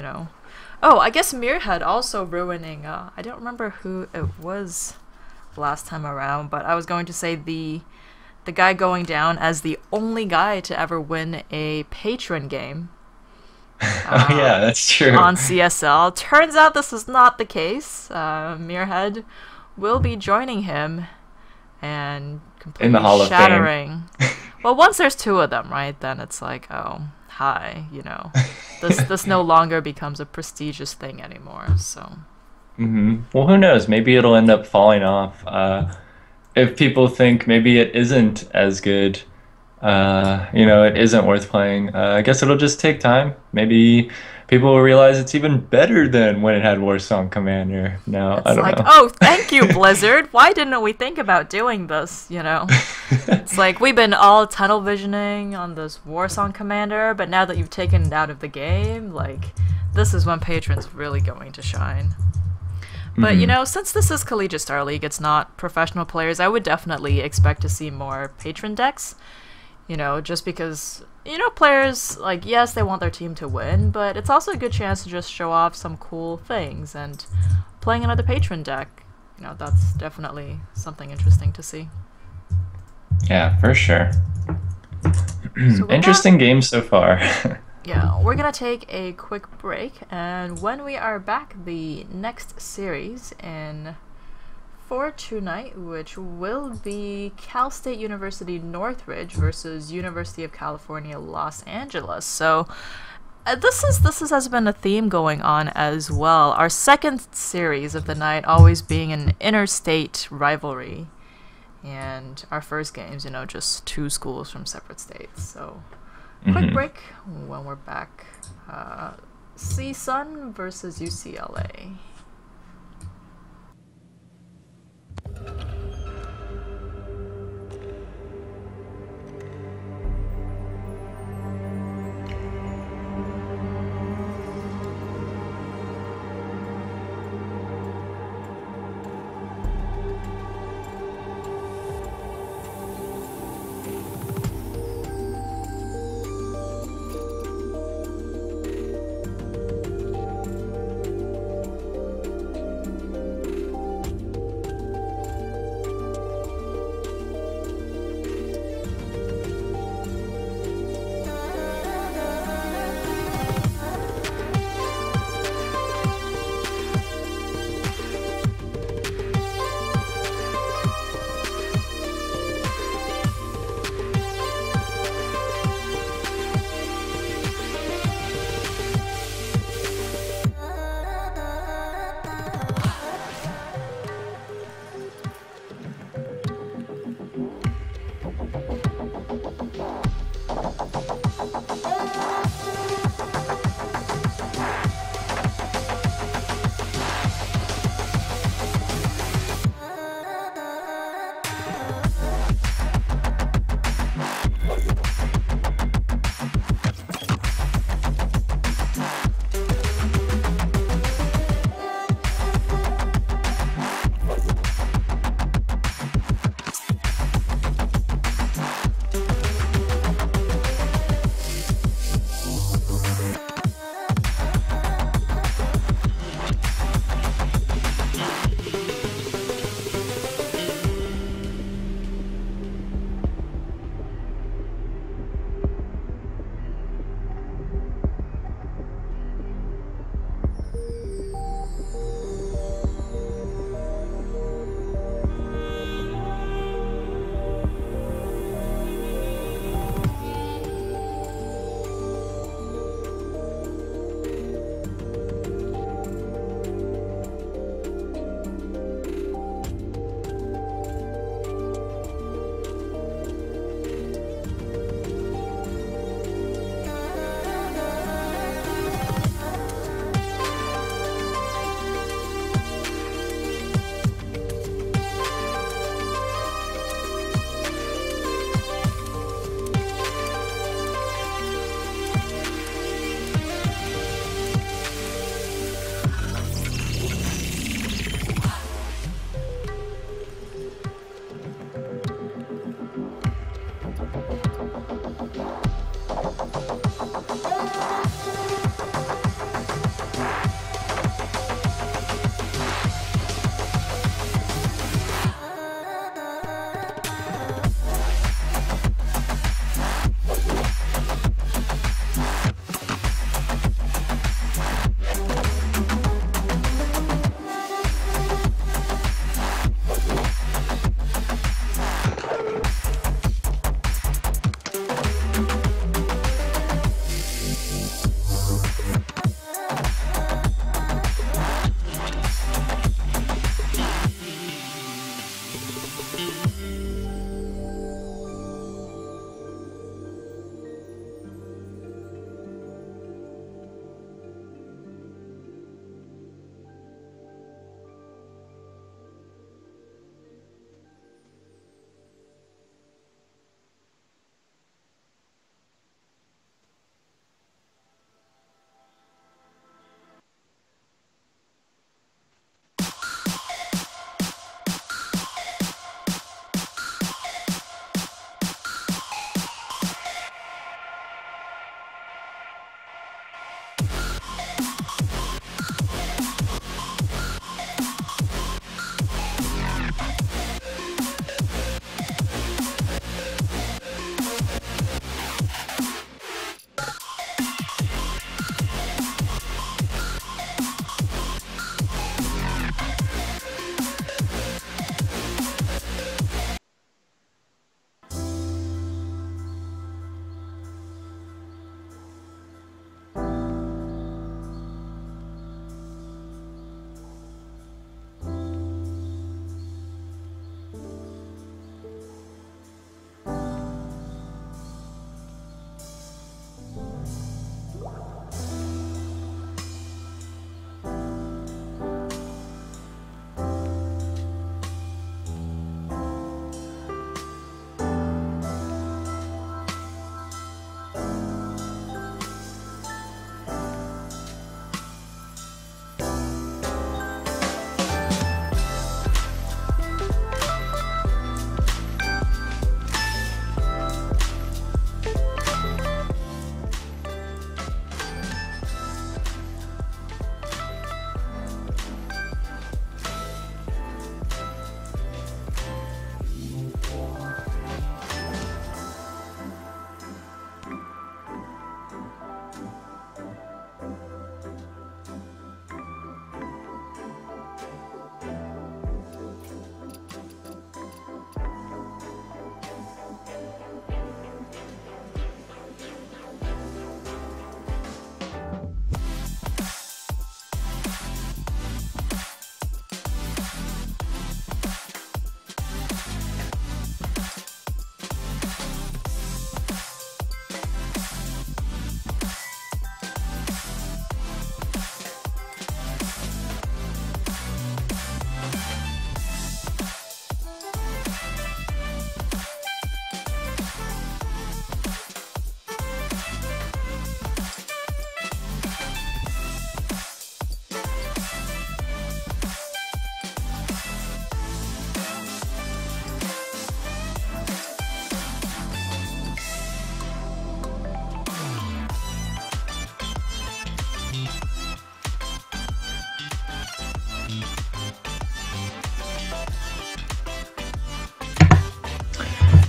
Oh, I guess Mirhead also ruining, I don't remember who it was last time around, but I was going to say the guy going down as the only guy to ever win a patron game. Oh yeah, that's true. On CSL. Turns out this is not the case. Mirhead will be joining him and completely In the Hall of Fame. shattering. Well, once there's 2 of them, right, then it's like, oh, hi, this no longer becomes a prestigious thing anymore. So Well, who knows? Maybe it'll end up falling off. If people think maybe it isn't as good, it isn't worth playing. I guess it'll just take time. Maybe people will realize it's even better than when it had Warsong Commander. Now, I don't know. Oh, thank you, Blizzard. Why didn't we think about doing this, It's like, we've been all tunnel visioning on this Warsong Commander, but now that you've taken it out of the game, like, this is when Patron's really going to shine. But, since this is Collegiate Star League, it's not professional players, I would definitely expect to see more Patron decks. Just because, players, like, yes, they want their team to win, but it's also a good chance to just show off some cool things, and playing another Patron deck, that's definitely something interesting to see. Yeah, for sure. So Interesting game so far. Yeah, we're gonna take a quick break, and when we are back, the next series for tonight, which will be Cal State University Northridge versus University of California Los Angeles. So this has been a theme going on as well. Our second series of the night always being an interstate rivalry, and our first games, just 2 schools from separate states. So quick break. When we're back, CSUN versus UCLA.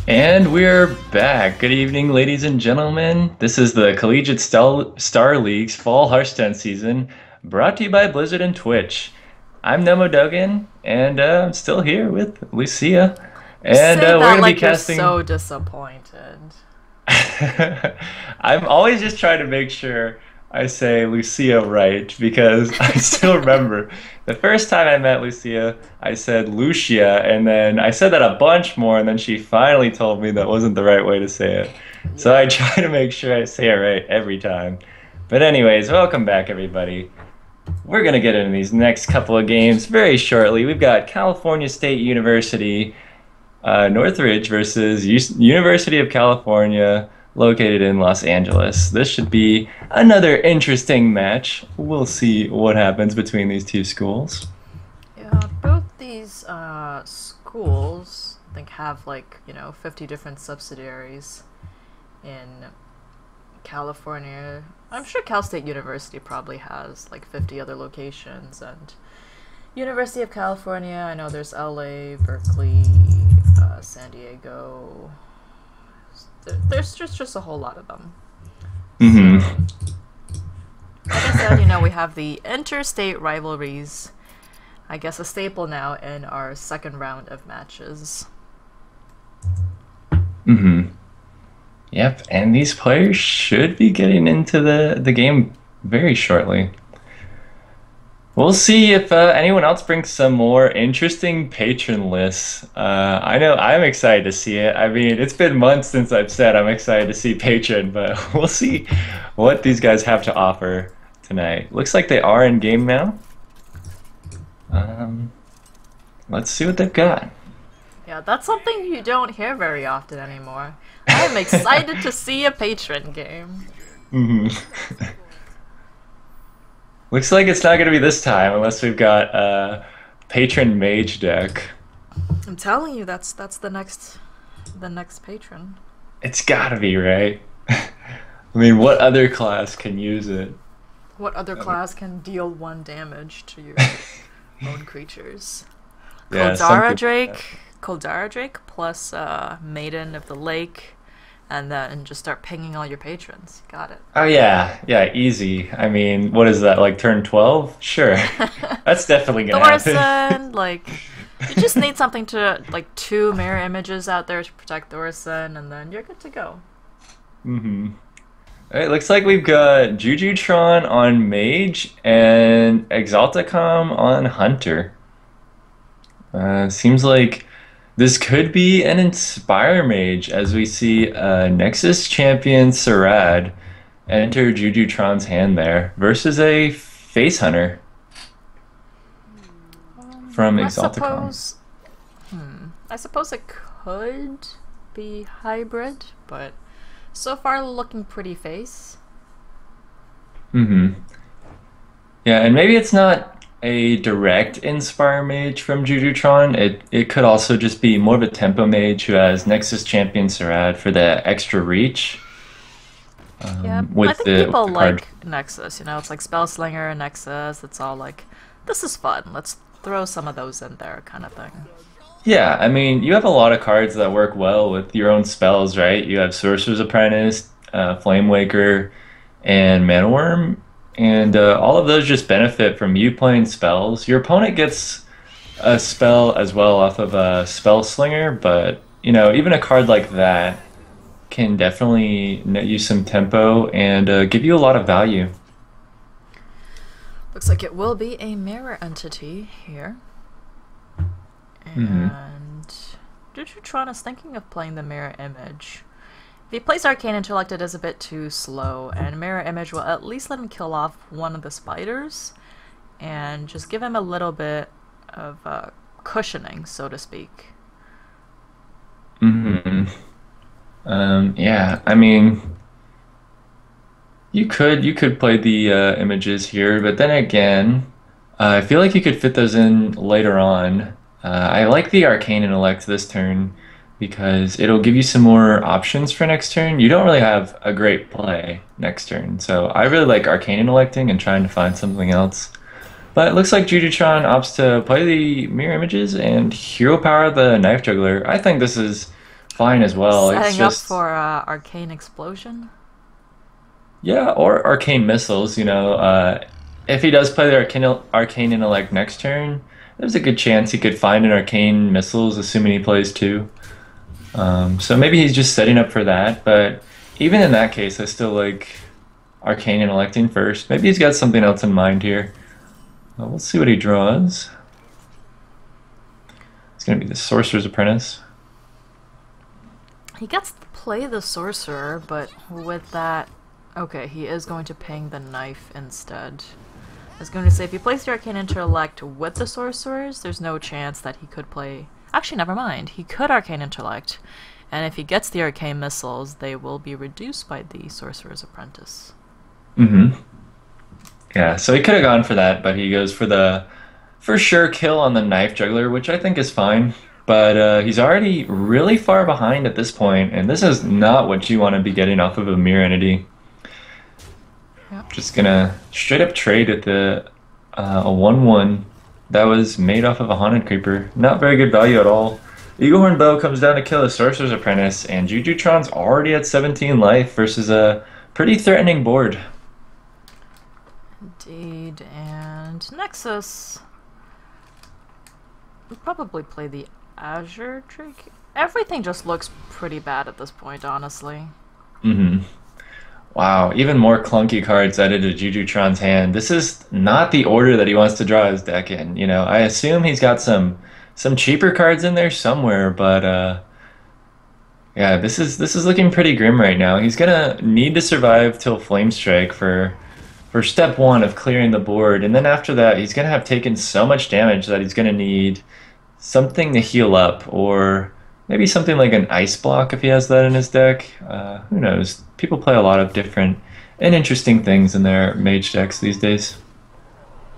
And we're back. Good evening, ladies and gentlemen. This is the Collegiate Star League's Fall Hearthstone season, brought to you by Blizzard and Twitch. I'm Nemo Duggan, and I'm still here with Lucia. And Say we're that gonna like be casting. you're so disappointed. I'm always just trying to make sure I say Lucia right because I still remember the first time I met Lucia, I said Lucia, and then I said that a bunch more, and then she finally told me that wasn't the right way to say it. So I try to make sure I say it right every time. But anyways, welcome back, everybody. We're going to get into these next couple of games very shortly. We've got California State University, Northridge versus University of California, located in Los Angeles. This should be another interesting match. We'll see what happens between these two schools. Yeah, both these schools, I think, have 50 different subsidiaries in California. I'm sure Cal State University probably has 50 other locations, and University of California, I know there's LA, Berkeley, San Diego. There's just a whole lot of them. Mm-hmm. So, like I said, we have the interstate rivalries. I guess a staple now in our second round of matches. Mm-hmm. Yep, and these players should be getting into the game very shortly. We'll see if anyone else brings some more interesting patron lists. I know I'm excited to see it. I mean, it's been months since I've said I'm excited to see patron, but we'll see what these guys have to offer tonight. Looks like they are in game now. Let's see what they've got. Yeah, that's something you don't hear very often anymore. I'm excited to see a patron game. Mm-hmm. Looks like it's not going to be this time unless we've got a patron mage deck. I'm telling you, that's the next patron. It's got to be, right? I mean, what other class can use it? What other class can deal 1 damage to your own creatures? Yeah, Koldara Drake plus Maiden of the Lake, and then just start pinging all your patrons. Got it. Oh yeah, easy. I mean, what is that, like turn 12? Sure. That's definitely gonna happen. Thorson, you just need something to, 2 mirror images out there to protect Thorson, and then you're good to go. Mm-hmm. Alright, looks like we've got Jujutron on Mage and Exaltacom on Hunter. Seems like this could be an Inspire Mage, as we see Nexus Champion Sarad enter Jujutron's hand there, versus a Face Hunter from Exaltacom. I suppose it could be hybrid, but so far looking pretty face. Mm-hmm. Yeah, and maybe it's not a direct Inspire Mage from Jujutron. It could also just be more of a Tempo Mage who has Nexus Champion Sarad for the extra reach. Yeah, I think people like Nexus, it's like Spellslinger and Nexus. It's all this is fun. Let's throw some of those in there kind of thing. Yeah, I mean, you have a lot of cards that work well with your own spells, right? You have Sorcerer's Apprentice, Flame Waker, and Mana Worm. And all of those just benefit from you playing spells. Your opponent gets a spell as well off of a Spell Slinger, but even a card like that can definitely net you some tempo and give you a lot of value. Looks like it will be a mirror entity here. And Jujutron is thinking of playing the mirror image. If he plays Arcane Intellect, it is a bit too slow, and Mirror Image will at least let him kill off one of the spiders, and just give him a little bit of cushioning, so to speak. Mm-hmm. Yeah, I mean, you could play the images here, but then again, I feel like you could fit those in later on. I like the Arcane Intellect this turn, because it'll give you some more options for next turn. You don't really have a great play next turn, so I really like Arcane Intellecting and trying to find something else. But it looks like Jujutron opts to play the Mirror Images and Hero Power the Knife Juggler. I think this is fine as well. It's Setting up just for Arcane Explosion. yeah, or arcane missiles. If he does play the arcane intellect next turn, there's a good chance he could find an arcane missiles, assuming he plays two. So maybe he's just setting up for that. But even in that case, I still like arcane intellecting first. Maybe he's got something else in mind here. Well, let's see what he draws. It's gonna be the Sorcerer's Apprentice. He gets to play the Sorcerer, but with that... Okay, he is going to ping the Knife instead. I was going to say, if he plays the Arcane Intellect with the Sorcerers, there's no chance that he could play... Actually, never mind. He could Arcane Intellect, and if he gets the Arcane Missiles, they will be reduced by the Sorcerer's Apprentice. Mm-hmm. Yeah, so he could have gone for that, but he goes for the for sure kill on the Knife Juggler, which I think is fine. But he's already really far behind at this point, and this is not what you want to be getting off of a Mirror Entity. Yep. Just gonna straight up trade at the a 1/1 that was made off of a Haunted Creeper. Not very good value at all. Eaglehorn Bow comes down to kill a Sorcerer's Apprentice, and Jujutron's already at 17 life versus a pretty threatening board. Indeed, and Nexus. We'll probably play the Azure Drake. Everything just looks pretty bad at this point, honestly. Mm-hmm. Wow, even more clunky cards added to Jujutron's hand. This is not the order that he wants to draw his deck in. I assume he's got some cheaper cards in there somewhere, but yeah, this is looking pretty grim right now. He's gonna need to survive till Flame Strike for step one of clearing the board, and then after that, he's gonna have taken so much damage that he's gonna need something to heal up, or maybe something like an Ice Block if he has that in his deck. Who knows? People play a lot of different and interesting things in their mage decks these days.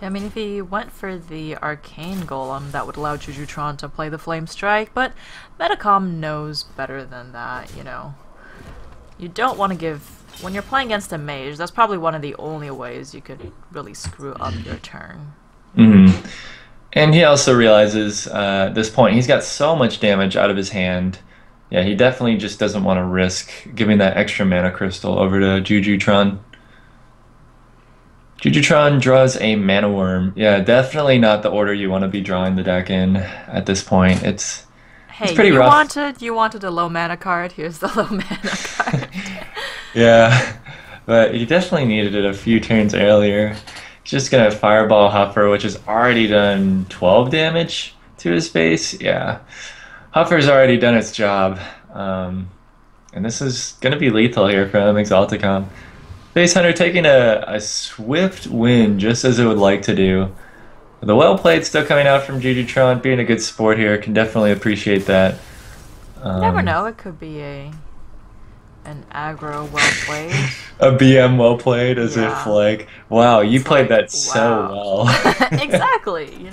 Yeah, I mean, if he went for the Arcane Golem, that would allow Jujutron to play the Flame Strike, but Metacom knows better than that, You don't want to give... When you're playing against a mage, that's probably one of the only ways you could really screw up your turn. Mm-hmm. And he also realizes at this point he's got so much damage out of his hand. Yeah, he definitely just doesn't want to risk giving that extra mana crystal over to Jujutron. Jujutron draws a Mana Worm. Yeah, definitely not the order you want to be drawing the deck in at this point. It's pretty rough. You wanted a low mana card. Here's the low mana card. Yeah, but he definitely needed it a few turns earlier. He's just gonna Fireball Huffer, which has already done 12 damage to his face. Yeah, Huffer's already done its job. And this is gonna be lethal here from Exalticom. Face Hunter taking a swift win, just as it would like to do. The well played still coming out from Jujutron, being a good sport here. Can definitely appreciate that. Never know, it could be an aggro well played. A BM well played, as if wow, you played that so well. Exactly,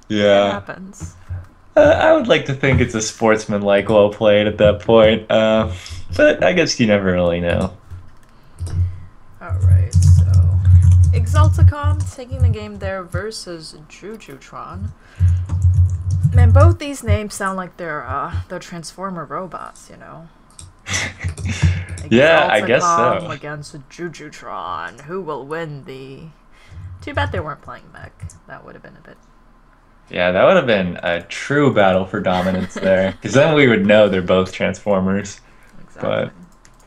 Yeah. It happens. I would like to think it's a sportsman-like well played at that point, but I guess you never really know. Alright, so Exalticom taking the game there versus Jujutron. Man, both these names sound like they're Transformer robots, Yeah, I guess so. Against Jujutron. Who will win the... Too bad they weren't playing mech. That would have been a bit... Yeah, that would have been a true battle for dominance there. Because then we would know they're both Transformers. Exactly.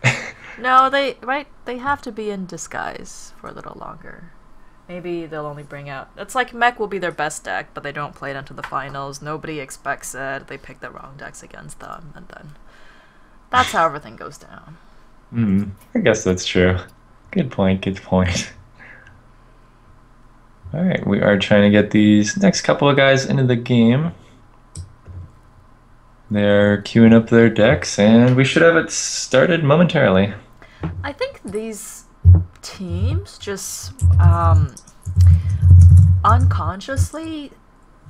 But... No, they have to be in disguise for a little longer. Maybe they'll only bring out... It's like mech will be their best deck, but they don't play it into the finals. Nobody expects it. They pick the wrong decks against them, and then... That's how everything goes down. I guess that's true. Good point, good point. Alright, we are trying to get these next couple of guys into the game. They're queuing up their decks, and we should have it started momentarily. I think these teams just unconsciously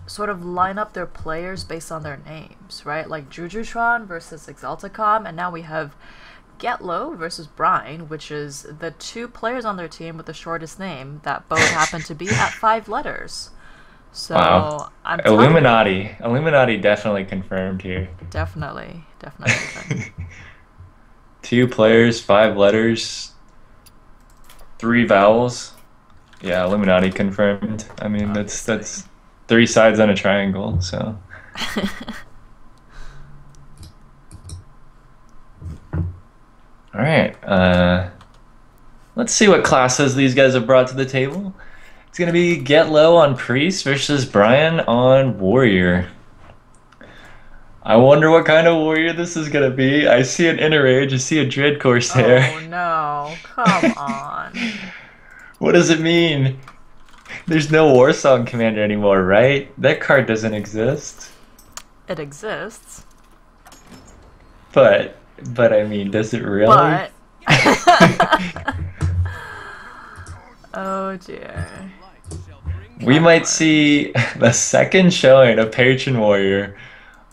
sort of line up their players based on their names, right? Like Jujutron versus Exalticom, and now we have Getlow versus Brine, which is the two players on their team with the shortest name that both happen to be at 5 letters. So Wow. I'm telling you, Illuminati. Illuminati definitely confirmed here. definitely, definitely. 2 players, 5 letters, 3 vowels. Yeah, Illuminati confirmed. I mean, Obviously. that's 3 sides on a triangle, so. All right. Let's see what classes these guys have brought to the table. It's gonna be Get Low on Priest versus Brian on Warrior. I wonder what kind of warrior this is gonna be. I see an Inner Rage, I see a Dread Corsair. Oh no, come on. What does it mean? There's no Warsong Commander anymore, right? That card doesn't exist. It exists, But I mean, does it really? but oh dear. We might see the second showing of Patron Warrior,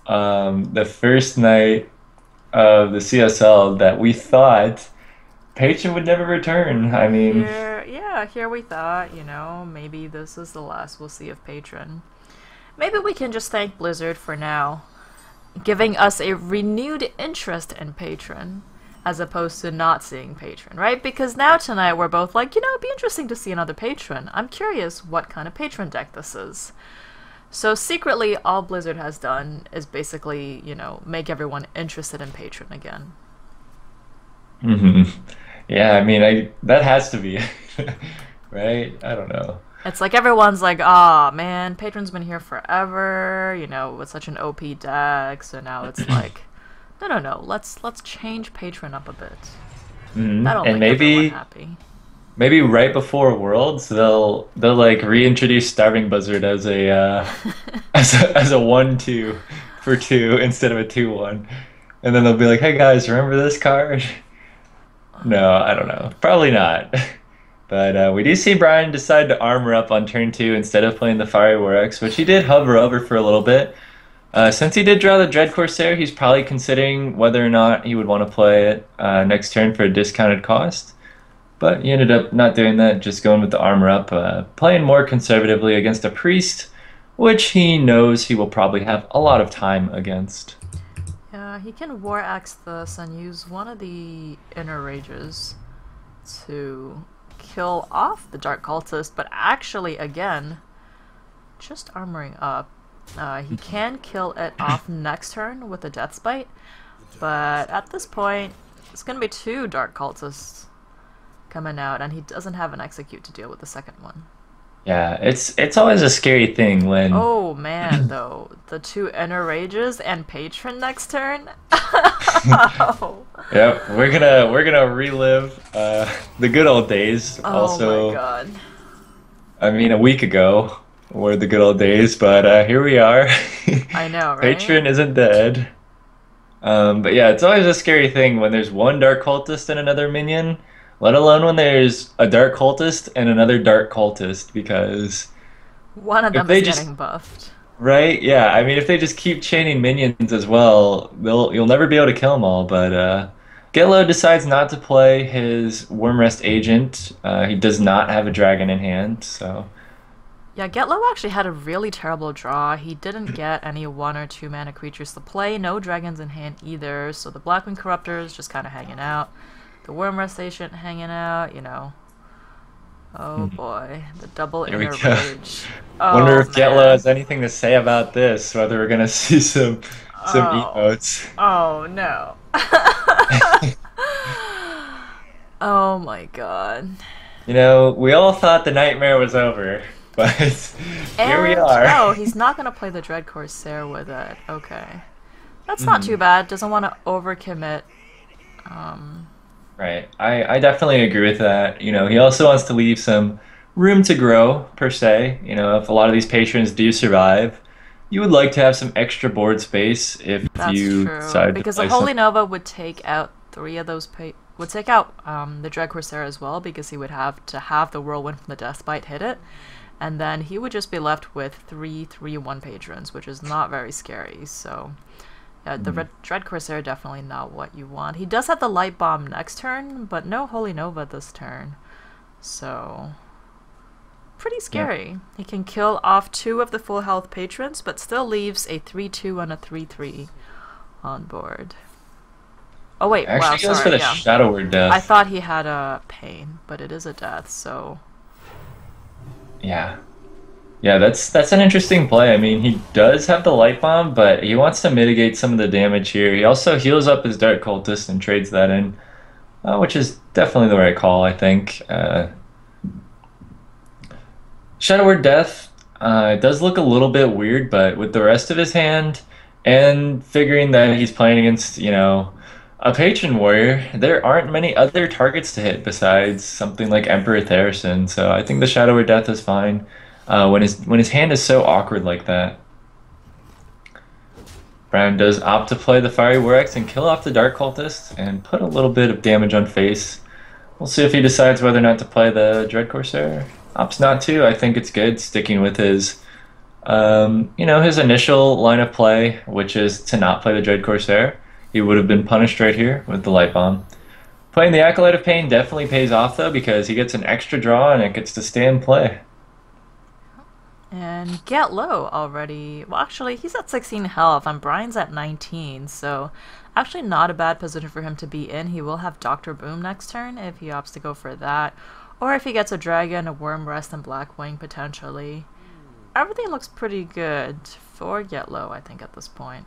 the first night of the CSL that we thought Patron would never return. I mean, Here we thought, maybe this is the last we'll see of Patron. Maybe we can just thank Blizzard for now, giving us a renewed interest in Patron, as opposed to not seeing Patron, right? Because now tonight we're both like, it'd be interesting to see another Patron. I'm curious what kind of Patron deck this is. So secretly, all Blizzard has done is basically, make everyone interested in Patron again. hmm yeah, I mean, that has to be right. I don't know. It's like everyone's like, ah, man, Patron's been here forever, with such an OP deck. So now it's like, no, let's change Patron up a bit. That'll And make everyone happy. maybe right before Worlds, they'll like reintroduce Starving Buzzard as a as a 1/2 for 2 instead of a 2/1, and then they'll be like, "Hey guys, remember this card?" No, I don't know. Probably not. But we do see Brian decide to armor up on turn 2 instead of playing the Fiery War Axe, which he did hover over for a little bit. Since he did draw the Dread Corsair, he's probably considering whether or not he would want to play it next turn for a discounted cost. But he ended up not doing that, just going with the armor up, playing more conservatively against a Priest, which he knows he will probably have a lot of time against. Yeah, he can War Axe this and use one of the Inner Rages to kill off the Dark Cultist, but actually, again, just armoring up. He can kill it off next turn with a Death Spite, but at this point, it's going to be 2 Dark Cultists coming out, and he doesn't have an Execute to deal with the second one. Yeah, it's always a scary thing when... Oh man, though, the 2 Inner Rages and Patron next turn? Oh. Yep, we're gonna relive the good old days. Oh my god. I mean, a week ago were the good old days, but here we are. I know, right? Patron isn't dead. But yeah, it's always a scary thing when there's one Dark Cultist and another minion, let alone when there's a Dark Cultist and another Dark Cultist, because one of them is getting buffed. Right? Yeah, I mean, if they just keep chaining minions as well, you'll never be able to kill them all, but Getlow decides not to play his Wormrest Agent. He does not have a dragon in hand, so... Yeah, Getlow actually had a really terrible draw. He didn't get any 1 or 2 mana creatures to play, no dragons in hand either, so the Blackwing Corruptor is just kind of hanging out. The Wormrest Agent hanging out, Oh boy, the double Inner Rage. Wonder if Getlow has anything to say about this, whether we're gonna see some emotes. Oh no. Oh my god. We all thought the nightmare was over, but here we are. Oh, he's not gonna play the Dread Corsair with it. Okay. That's not too bad. Doesn't want to overcommit. Right. I definitely agree with that. He also wants to leave some room to grow, per se. If a lot of these patrons do survive, you would like to have some extra board space if you decide because to play the Holy Nova would take out 3 of those would take out the Dread Corsair as well, because he would have to have the Whirlwind from the Deathbite hit it, and then he would just be left with 3/3/1 patrons, which is not very scary. So yeah, the Dread Corsair definitely not what you want. He does have the Light Bomb next turn, but no Holy Nova this turn. So pretty scary. He can kill off 2 of the full health patrons, but still leaves a 3-2 and a 3-3 on board. Oh wait, Actually, wow, he goes sorry, for the yeah. Shadow Word Death. I thought he had a pain, but it is a death, so... Yeah. Yeah, that's an interesting play. I mean, he does have the Light Bomb, but he wants to mitigate some of the damage here. He also heals up his Dark Cultist and trades that in, which is definitely the right call, I think. Shadow Word Death, it does look a little bit weird, but with the rest of his hand, and figuring that he's playing against, a Patron Warrior, there aren't many other targets to hit besides something like Emperor Tharison, so I think the Shadow Word Death is fine when his hand is so awkward like that. Brown does opt to play the Fiery War Axe and kill off the Dark Cultist and put a little bit of damage on face. We'll see if he decides whether or not to play the Dread Corsair. Opts not to. I think it's good sticking with his his initial line of play, which is to not play the Dread Corsair. He would have been punished right here with the Light Bomb. Playing the Acolyte of Pain definitely pays off, though, because he gets an extra draw and it gets to stay in play. And Get Low already... Well, actually, he's at 16 health, and Brian's at 19, so actually not a bad position for him to be in. He will have Dr. Boom next turn if he opts to go for that. Or if he gets a Dragon, a Worm Rest, and Blackwing, potentially. Everything looks pretty good for Get Low, I think, at this point.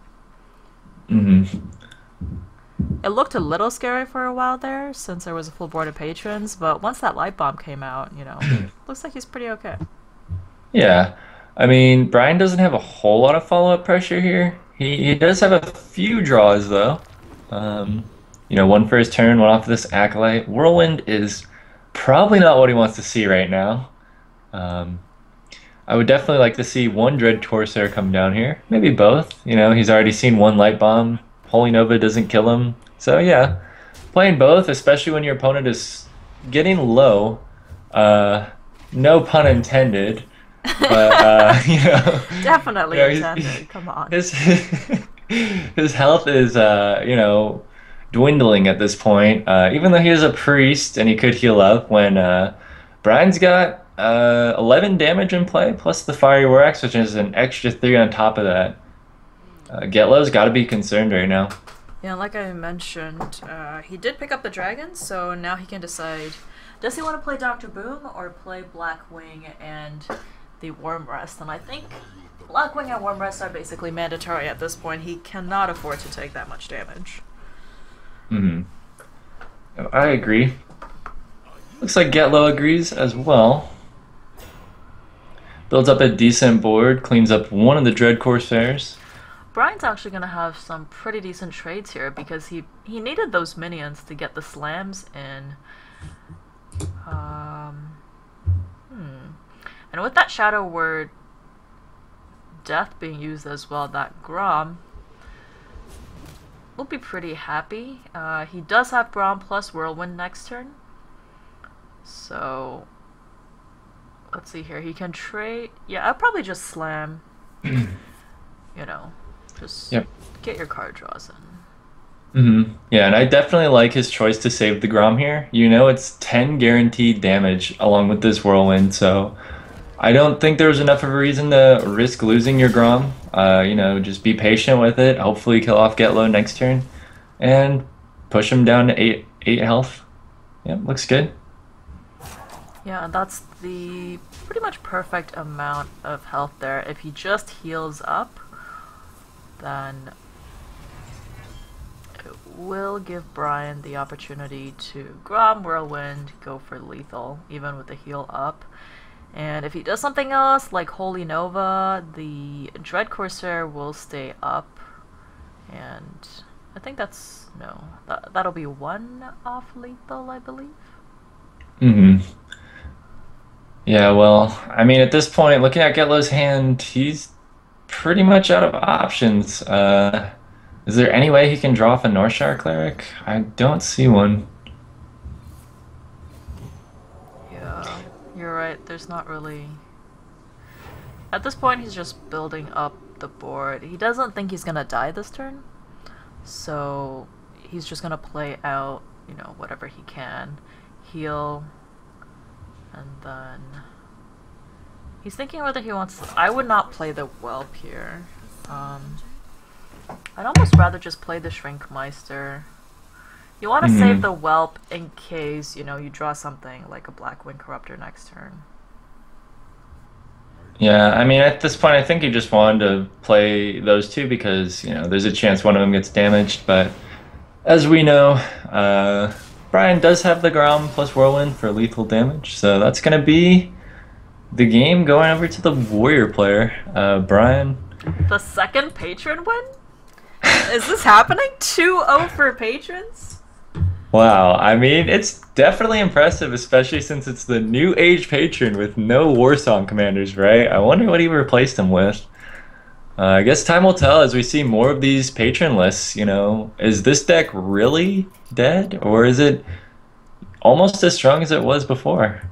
It looked a little scary for a while there, since there was a full board of patrons, but once that Light Bomb came out, looks like he's pretty okay. Yeah. I mean, Brian doesn't have a whole lot of follow-up pressure here. He does have a few draws, though. One for his turn, one off of this Acolyte. Whirlwind is probably not what he wants to see right now. I would definitely like to see one Dread Corsair come down here. Maybe both. He's already seen one Light Bomb. Holy Nova doesn't kill him. So, yeah. Playing both, especially when your opponent is getting low. No pun intended. But, Definitely intended. Come on. His health is, dwindling at this point. Even though he is a priest and he could heal up when Brian's got 11 damage in play, plus the Fiery War Axe, which is an extra 3 on top of that. Getlow's got to be concerned right now. Yeah, like I mentioned, he did pick up the dragon, so now he can decide, does he want to play Dr. Boom or play Blackwing and the Worm Rest? And I think Blackwing and Worm Rest are basically mandatory at this point. He cannot afford to take that much damage. I agree. Looks like Getlow agrees as well. Builds up a decent board, cleans up one of the Dread Corsairs. Brian's actually going to have some pretty decent trades here because he needed those minions to get the slams in. And with that Shadow Word Death being used as well, that Grom will be pretty happy. He does have Grom plus Whirlwind next turn. So, let's see here. He can trade... Yeah, I'll probably just slam. Just get your card draws in. Yeah, and I definitely like his choice to save the Grom here. It's 10 guaranteed damage along with this Whirlwind, so I don't think there's enough of a reason to risk losing your Grom. Just be patient with it. Hopefully kill off Getlow next turn and push him down to 8 health. Yeah, looks good. Yeah, that's the pretty much perfect amount of health there. If he just heals up, then it will give Brian the opportunity to Grom, Whirlwind, go for lethal, even with the heal up. And if he does something else, like Holy Nova, the Dread Corsair will stay up. And I think that'll be 1 off lethal, I believe. Yeah, well, I mean, at this point, looking at Getlow's hand, he's pretty much out of options. Is there any way he can draw off a Northshire Cleric? I don't see one. Yeah, you're right. There's not really... At this point, he's just building up the board. He doesn't think he's gonna die this turn, so he's just gonna play out, whatever he can. Heal, and then He's thinking whether he wants to... I would not play the Whelp here. I'd almost rather just play the Shrinkmeister. You want to save the Whelp in case, you know, you draw something like a Blackwing Corruptor next turn. Yeah, I mean, at this point, I think he just wanted to play those two because, you know, there's a chance one of them gets damaged. But as we know, Brian does have the Grom plus Whirlwind for lethal damage. So that's going to be the game going over to the Warrior player. Brian. The second patron win? Is this happening? 2-0 for patrons? Wow, I mean, it's definitely impressive, especially since it's the new age patron with no Warsong commanders, right? I wonder what he replaced him with. I guess time will tell as we see more of these patron lists, you know. Is this deck really dead, or is it almost as strong as it was before?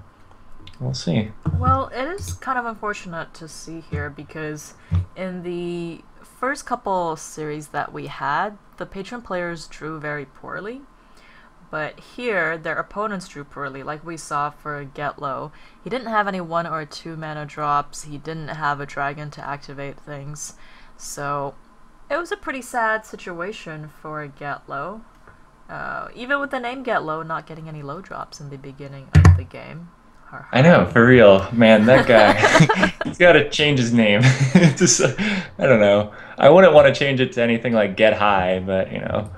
We'll see. Well, it is kind of unfortunate to see here because in the first couple series that we had, the patron players drew very poorly. But here, their opponents drew poorly, like we saw for Getlow. He didn't have any 1 or 2 mana drops, he didn't have a dragon to activate things. So, it was a pretty sad situation for Getlow. Even with the name Getlow, not getting any low drops in the beginning of the game. I know, for real. Man, that guy, he's got to change his name. Just, I don't know. I wouldn't want to change it to anything like Get High, but, you know.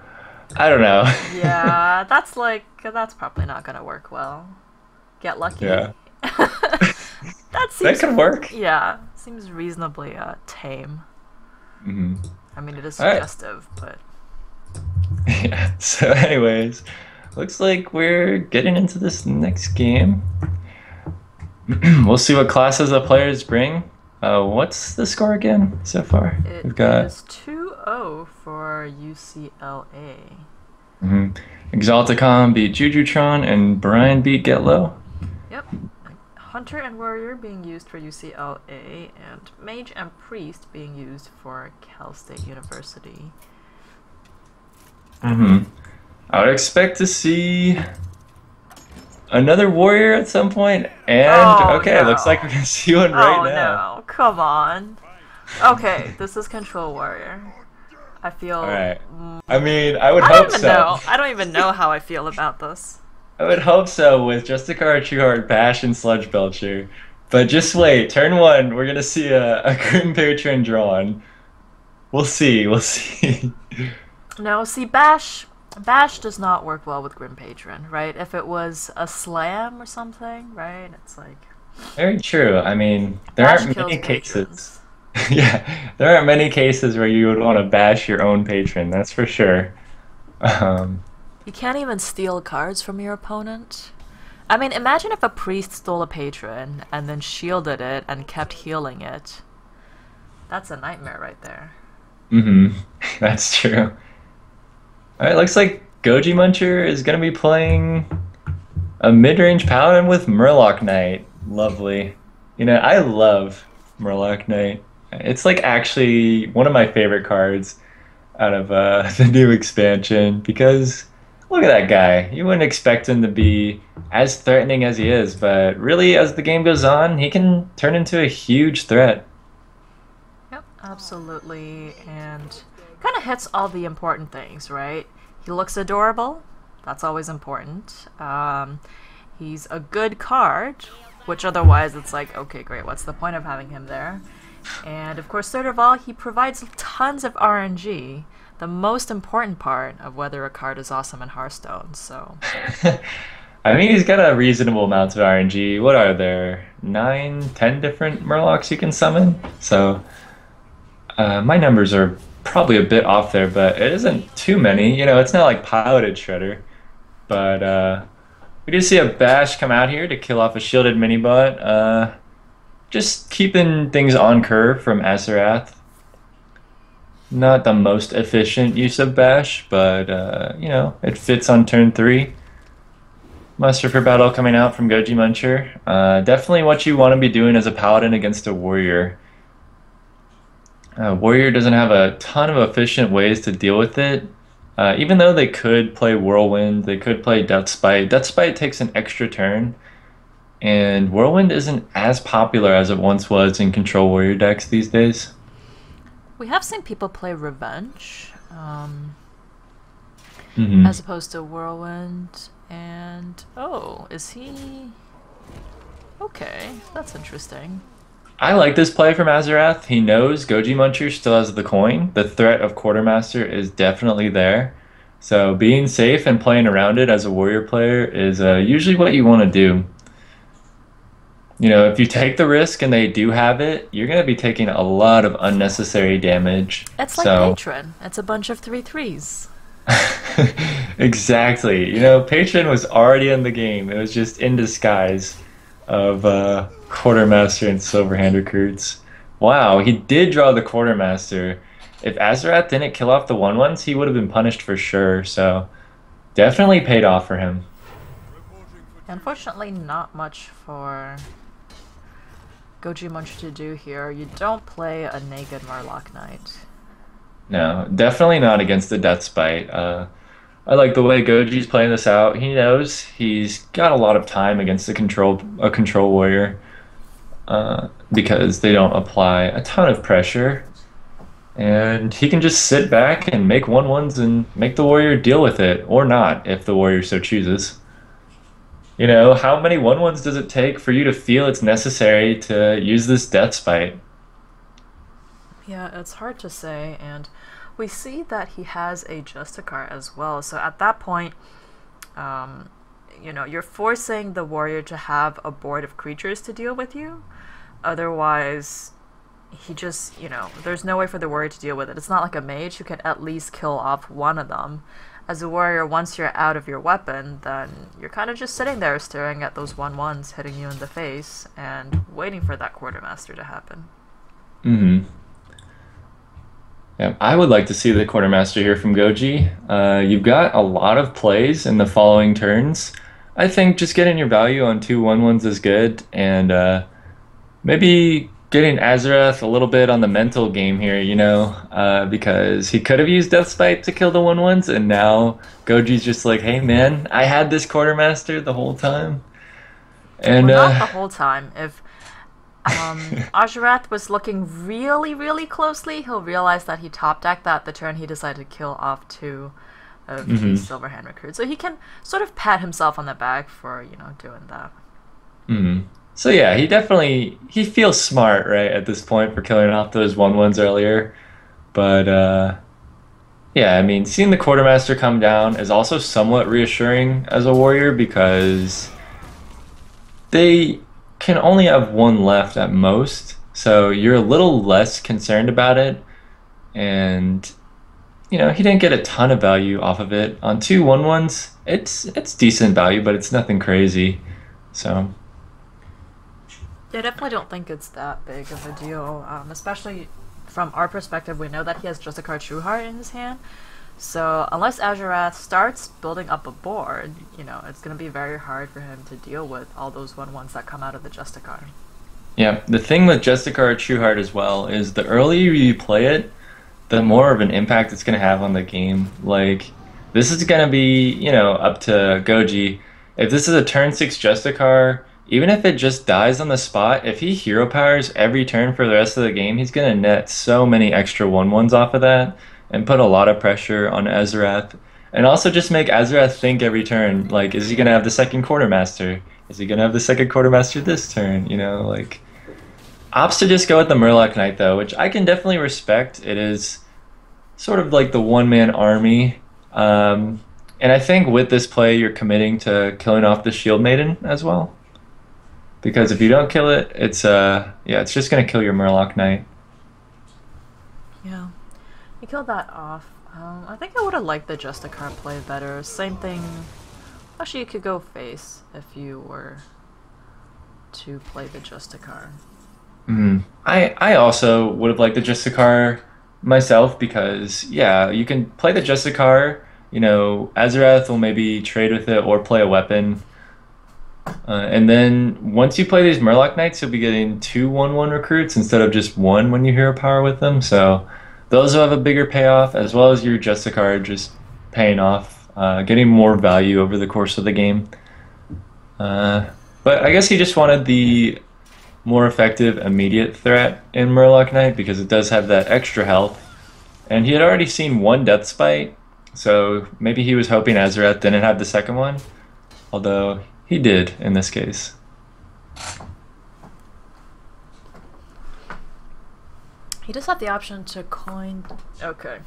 I don't know. Yeah, that's probably not gonna work well. Get Lucky. Yeah. that could work. Yeah, seems reasonably tame. I mean, it is All right. suggestive, but... Yeah, so anyways, looks like we're getting into this next game. We'll see what classes the players bring. What's the score again so far? It We've got is 2-0 for UCLA. Exalticon beat Jujutron and Brian beat Getlow. Yep. Hunter and Warrior being used for UCLA and Mage and Priest being used for Cal State University. I would expect to see another Warrior at some point, and okay, no. looks like we're gonna see one right now. Oh no, come on. Okay, this is Control Warrior. I feel... Alright. I mean, I would hope so. I don't even know how I feel about this. I would hope so with Justicar, Trueheart, Bash, and Sludge Belcher. But just wait, turn 1, we're gonna see a Grim Patron drawn. We'll see, we'll see. No, see, Bash does not work well with Grim Patron, right? If it was a Slam or something, right? It's like... Very true. I mean, there Bash aren't many kills cases. patrons. Yeah, there aren't many cases where you would want to bash your own patron, that's for sure. You can't even steal cards from your opponent. I mean, imagine if a priest stole a patron and then shielded it and kept healing it. That's a nightmare right there. That's true. Alright, looks like Goji Muncher is going to be playing a mid-range paladin with Murloc Knight. Lovely. You know, I love Murloc Knight. It's like actually one of my favorite cards out of the new expansion because look at that guy. You wouldn't expect him to be as threatening as he is, but really as the game goes on, he can turn into a huge threat. Yep, absolutely. And kind of hits all the important things, right? He looks adorable. That's always important. He's a good card, which otherwise it's like, okay, great, what's the point of having him there? And of course, third of all, he provides tons of RNG, the most important part of whether a card is awesome in Hearthstone, so... I mean, he's got a reasonable amount of RNG. What are there? 9, 10 different Murlocs you can summon? So, my numbers are probably a bit off there, but it isn't too many. You know, it's not like Piloted Shredder. But, we do see a Bash come out here to kill off a shielded Minibot. Just keeping things on curve from Azarath. Not the most efficient use of Bash, but, you know, it fits on turn 3. Muster for Battle coming out from Goji Muncher. Definitely what you want to be doing as a Paladin against a Warrior. Warrior doesn't have a ton of efficient ways to deal with it. Even though they could play Whirlwind, they could play Death Spite. Death Spite takes an extra turn. and Whirlwind isn't as popular as it once was in Control Warrior decks these days. We have seen people play Revenge, Hmm. as opposed to Whirlwind. And oh, is he? Okay, that's interesting. I like this play from Azarath. He knows Goji Muncher still has the coin. The threat of Quartermaster is definitely there. So being safe and playing around it as a warrior player is usually what you want to do. You know, if you take the risk and they do have it, you're going to be taking a lot of unnecessary damage. It's like So, Patron. It's a bunch of 3/3s. exactly. You know, Patron was already in the game. It was just in disguise of Quartermaster and Silverhand recruits. Wow, he did draw the Quartermaster. If Azarath didn't kill off the 1/1s, he would have been punished for sure. So definitely paid off for him. Unfortunately, not much for Goji Muncher to do here. You don't play a naked Murloc Knight. No, definitely not against the Death Spite. I like the way Goji's playing this out. He knows he's got a lot of time against a control warrior because they don't apply a ton of pressure, and he can just sit back and make 1/1s and make the warrior deal with it, or not if the warrior so chooses. You know, how many 1/1s does it take for you to feel it's necessary to use this Death Spite? Yeah, it's hard to say, and we see that he has a Justicar as well. So at that point, you know, you're forcing the warrior to have a board of creatures to deal with you. Otherwise, he just, you know, there's no way for the warrior to deal with it. It's not like a mage who can at least kill off one of them. As a warrior, once you're out of your weapon, then you're kind of just sitting there staring at those 1/1s hitting you in the face and waiting for that Quartermaster to happen. Hmm. Yeah, I would like to see the Quartermaster here from Goji. You've got a lot of plays in the following turns. I think just getting your value on 2/1/1s is good, and maybe getting Azarath a little bit on the mental game here, you know, because he could have used Death Spite to kill the 1/1s, and now Goji's just like, hey man, I had this Quartermaster the whole time. And Well, not the whole time. If Azarath was looking really, really closely, he'll realize that he top decked that the turn he decided to kill off two of these Silverhand recruits. So he can sort of pat himself on the back for, you know, doing that. So yeah, he feels smart, right, at this point for killing off those 1/1s earlier. But yeah, I mean, seeing the Quartermaster come down is also somewhat reassuring as a warrior because they can only have one left at most, so you're a little less concerned about it. And you know, he didn't get a ton of value off of it. On 2/1/1s, it's decent value, but it's nothing crazy. So Yeah, I definitely don't think it's that big of a deal, especially from our perspective. We know that he has Justicar Trueheart in his hand, so unless Azarath starts building up a board, you know, it's going to be very hard for him to deal with all those 1/1s that come out of the Justicar. yeah, the thing with Justicar Trueheart as well is the earlier you play it, the more of an impact it's going to have on the game. Like, this is going to be, you know, up to Goji. If this is a turn 6 Justicar, even if it just dies on the spot, if he hero powers every turn for the rest of the game, he's going to net so many extra 1/1s off of that and put a lot of pressure on Azarath. And also just make Azarath think every turn, like, is he going to have the second Quartermaster? Is he going to have the second Quartermaster this turn? You know, like, opts to just go with the Murloc Knight, though, which I can definitely respect. It is sort of like the one-man army. And I think with this play, you're committing to killing off the Shield Maiden as well. Because if you don't kill it, it's yeah, it's just gonna kill your Murloc Knight. Yeah, you killed that off. I think I would have liked the Justicar play better. Same thing. Actually, you could go face if you were to play the Justicar. I also would have liked the Justicar myself because yeah, you can play the Justicar. You know, Azarath will maybe trade with it or play a weapon. And then once you play these Murloc Knights, you'll be getting 2/1/1 recruits instead of just one when you hero power with them. So those will have a bigger payoff, as well as your Justicar just paying off, getting more value over the course of the game. But I guess he just wanted the more effective immediate threat in Murloc Knight because it does have that extra health. And he had already seen one Death Spite, so maybe he was hoping Azarath didn't have the second one. Although he did in this case. He does have the option to coin... Okay.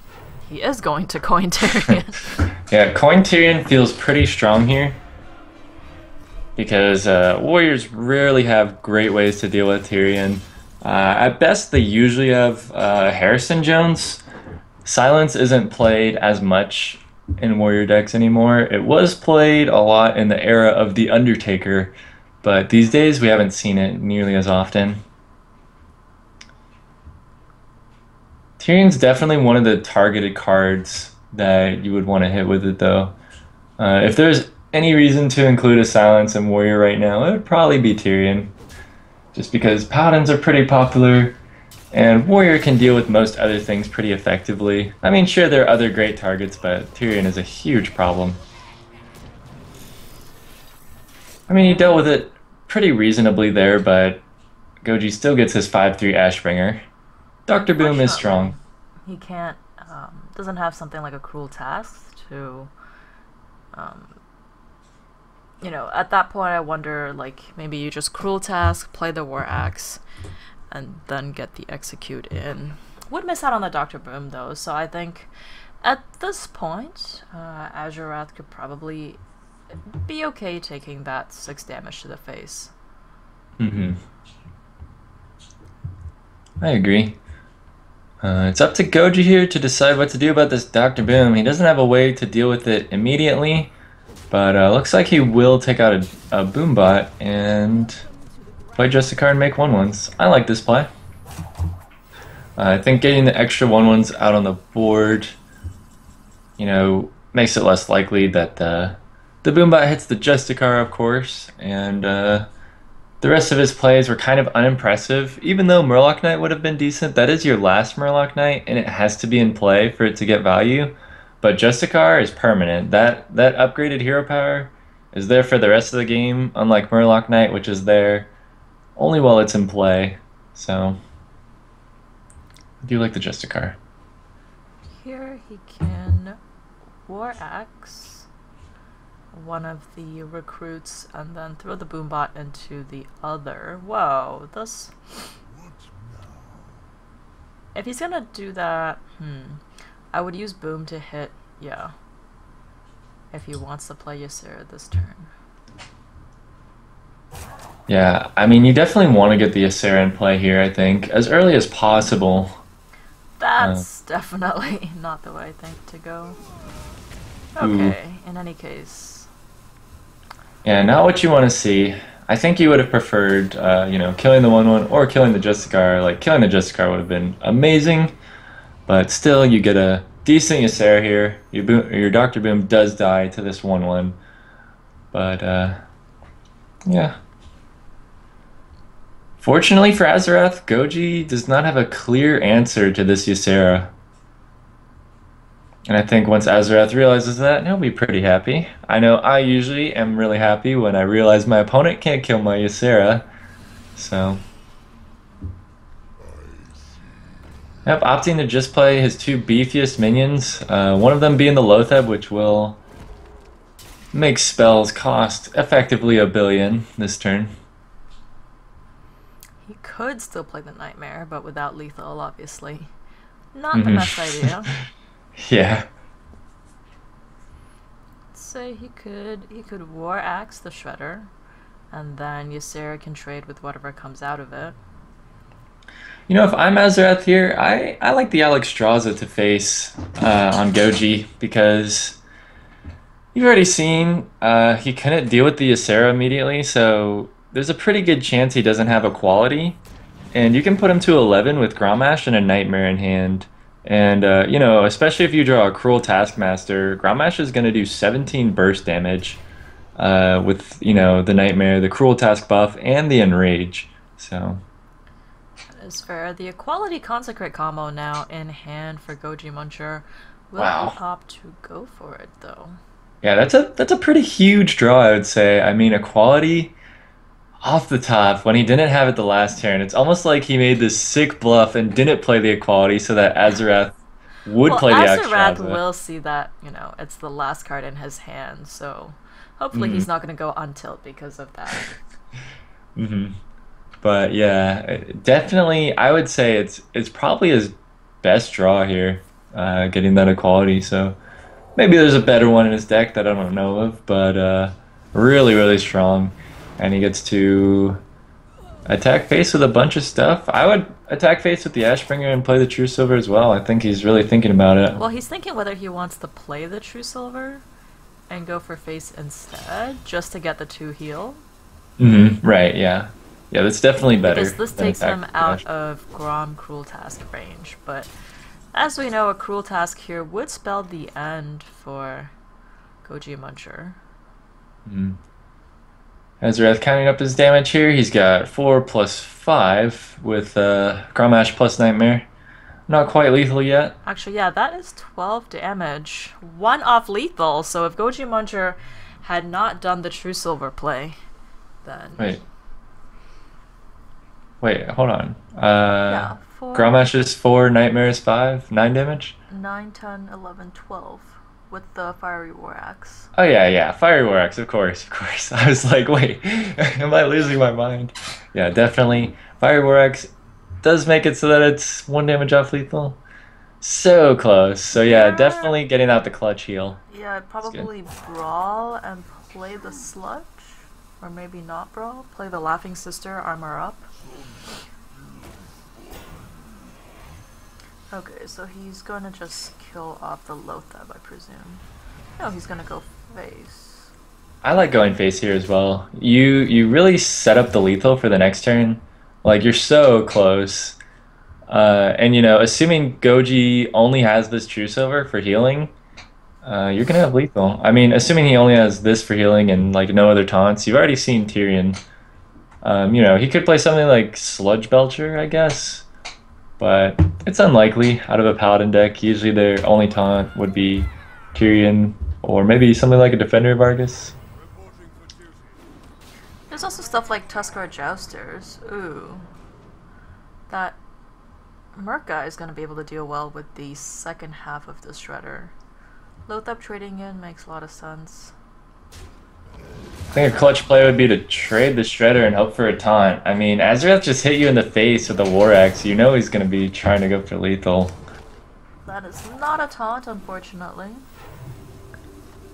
He is going to coin Tyrion. Yeah, coin Tyrion feels pretty strong here. Because warriors rarely have great ways to deal with Tyrion. At best, they usually have Harrison Jones. Silence isn't played as much in warrior decks anymore. It was played a lot in the era of The Undertaker, but these days we haven't seen it nearly as often. Tyrion's definitely one of the targeted cards that you would want to hit with it, though. If there's any reason to include a Silence in Warrior right now, it would probably be Tyrion. Just because Paladins are pretty popular, and Warrior can deal with most other things pretty effectively. I mean, sure, there are other great targets, but Tyrion is a huge problem. I mean, he dealt with it pretty reasonably there, but Goji still gets his 5/3 Ashbringer. Dr. Boom is strong. He can't, doesn't have something like a Cruel Task to, you know, at that point I wonder, like, maybe you just Cruel Task, play the War Axe, and then get the Execute in. Would miss out on the Dr. Boom, though, so I think at this point, Azarath could probably be okay taking that 6 damage to the face. I agree. It's up to Goji here to decide what to do about this Dr. Boom. He doesn't have a way to deal with it immediately, but looks like he will take out a Boombot and play Justicar and make 1/1s. I like this play. I think getting the extra 1/1s out on the board, you know, makes it less likely that the Boombot hits the Justicar, of course, and the rest of his plays were kind of unimpressive. Even though Murloc Knight would have been decent, that is your last Murloc Knight, and it has to be in play for it to get value. But Justicar is permanent. That upgraded hero power is there for the rest of the game, unlike Murloc Knight, which is there only while it's in play. So, I do like the Justicar. Here he can War Axe one of the recruits and then throw the Boombot into the other. Whoa, this... If he's gonna do that, I would use Boom to hit, yeah, if he wants to play Ysera this turn. Yeah, I mean, you definitely want to get the Ysera in play here, I think, as early as possible. That's definitely not the way I think to go. Okay, in any case. Yeah, not what you want to see. I think you would have preferred, you know, killing the 1/1 or killing the Justicar. Like, killing the Justicar would have been amazing, but still, you get a decent Ysera here. Your Dr. Boom does die to this 1/1, but, yeah. Fortunately for Azarath, Goji does not have a clear answer to this Ysera. And I think once Azarath realizes that, he'll be pretty happy. I know I usually am really happy when I realize my opponent can't kill my Ysera. So, yep, opting to just play his 2 beefiest minions. One of them being the Lotheb, which will make spells cost effectively $1 billion this turn. He could still play the Nightmare, but without lethal, obviously. Not the best idea. Yeah. Let's say he could War Axe the Shredder, and then Ysera can trade with whatever comes out of it. You know, if I'm Azarath here, I like the Alexstrasza to face on Goji, because you've already seen he couldn't deal with the Ysera immediately, so there's a pretty good chance he doesn't have a quality, and you can put him to 11 with Grommash and a Nightmare in hand. And, you know, especially if you draw a Cruel Taskmaster, Grommash is going to do 17 burst damage with, you know, the Nightmare, the Cruel Task buff, and the Enrage. So, that is fair. The Equality Consecrate combo now in hand for Goji Muncher. Will Wow. he opt to go for it, though? yeah, that's a pretty huge draw, I would say. I mean, Equality off the top, when he didn't have it the last turn, it's almost like he made this sick bluff and didn't play the equality so that Azarath would Well, play the Azarath Extraza. will see that, you know, it's the last card in his hand, so hopefully Mhm. he's not going to go untilt because of that. Mhm. But yeah, definitely, I would say it's probably his best draw here, getting that equality. So maybe there's a better one in his deck that I don't know of, but really, really strong. And he gets to attack face with a bunch of stuff. I would attack face with the Ashbringer and play the True Silver as well. I think he's really thinking about it. Well, he's thinking whether he wants to play the True Silver and go for face instead, just to get the 2 heal. Right, yeah. Yeah, that's definitely better. Because this than takes him attacking the out Ash. of Grom Cruel Task range, but as we know, a Cruel Task here would spell the end for Goji Muncher. Azarath counting up his damage here. He's got 4 plus 5 with Grommash plus Nightmare. Not quite lethal yet. Actually, yeah, that is 12 damage. 1 off lethal, so if Goji Muncher had not done the True Silver play, then... Wait, hold on. yeah, 4, Grommash is 4, Nightmare is 5, 9 damage? 9, 10, 11, 12 with the Fiery War Axe. Oh yeah, Fiery War Axe, of course. I was like, wait, am I losing my mind? Yeah, definitely. Fiery War Axe does make it so that it's 1 damage off lethal. So close. So yeah, definitely getting out the clutch heal. Yeah, I'd probably brawl and play the Sludge. Or maybe not brawl. Play the Laughing Sister, armor up. Okay, so he's gonna just kill off the Lothab, I presume. No, he's gonna go face. I like going face here as well. You really set up the lethal for the next turn. Like, you're so close. And you know, assuming Goji only has this True Silver for healing, you're gonna have lethal. I mean, assuming he only has this for healing and like no other taunts, you've already seen Tyrion. You know, he could play something like Sludge Belcher, I guess. But it's unlikely out of a Paladin deck. Usually their only taunt would be Tyrion, or maybe something like a Defender of Argus. There's also stuff like Tuskar Jousters. Ooh. That Merc guy is going to be able to deal well with the second half of the Shredder. Lothab trading in makes a lot of sense. I think a clutch play would be to trade the Shredder and hope for a taunt. I mean, Azarath just hit you in the face with a War Axe. You know he's going to be trying to go for lethal. That is not a taunt, unfortunately.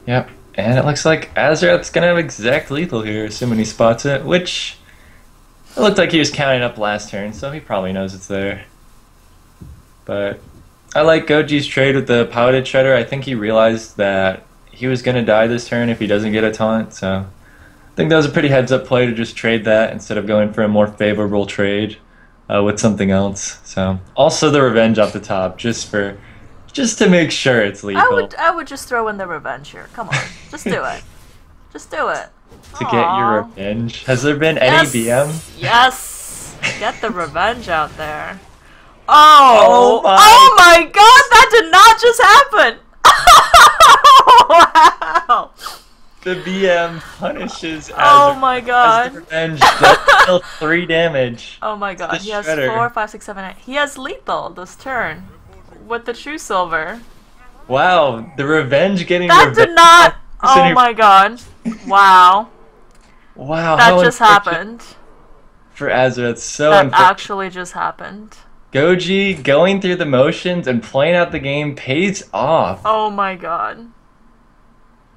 Yep, and it looks like Azarath's going to have exact lethal here, assuming he spots it, which it looked like he was counting up last turn, so he probably knows it's there. But I like Goji's trade with the Piloted Shredder. I think he realized that he was going to die this turn if he doesn't get a taunt, so I think that was a pretty heads-up play to just trade that instead of going for a more favorable trade with something else. So also the revenge off the top, just to make sure it's lethal. I would just throw in the revenge here. Come on, just do it. Just do it. To get your revenge. Has there been any BM? Yes! Get the revenge out there. Oh! Oh my god, that did not just happen! Wow! The BM punishes Oh my god. as the revenge does deal 3 damage. Oh my god, he has Shredder. 4, 5, 6, 7, 8. He has lethal this turn. With the True Silver. Wow, the revenge getting That revenge. did not... Oh my god. Wow. Wow, That how just unfortunate happened. for Azarath. So That unfortunate. actually just happened. Goji going through the motions and playing out the game pays off. Oh my god.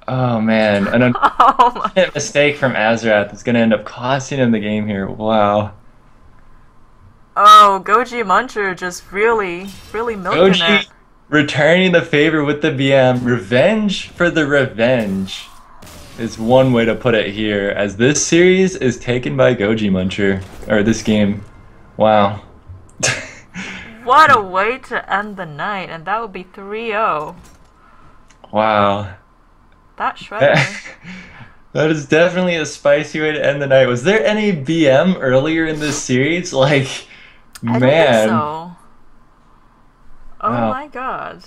Oh man, an Oh my... unfortunate mistake from Azarath is going to end up costing him the game here. Wow. Oh, Goji Muncher just really milking Goji it. returning the favor with the BM. Revenge for the revenge is one way to put it here, as this series is taken by Goji Muncher. Or this game. Wow. What a way to end the night, and that would be 3-0. Wow. That shredder. That is definitely a spicy way to end the night. Was there any BM earlier in this series? Like, I don't man. think so. Oh Wow. my god.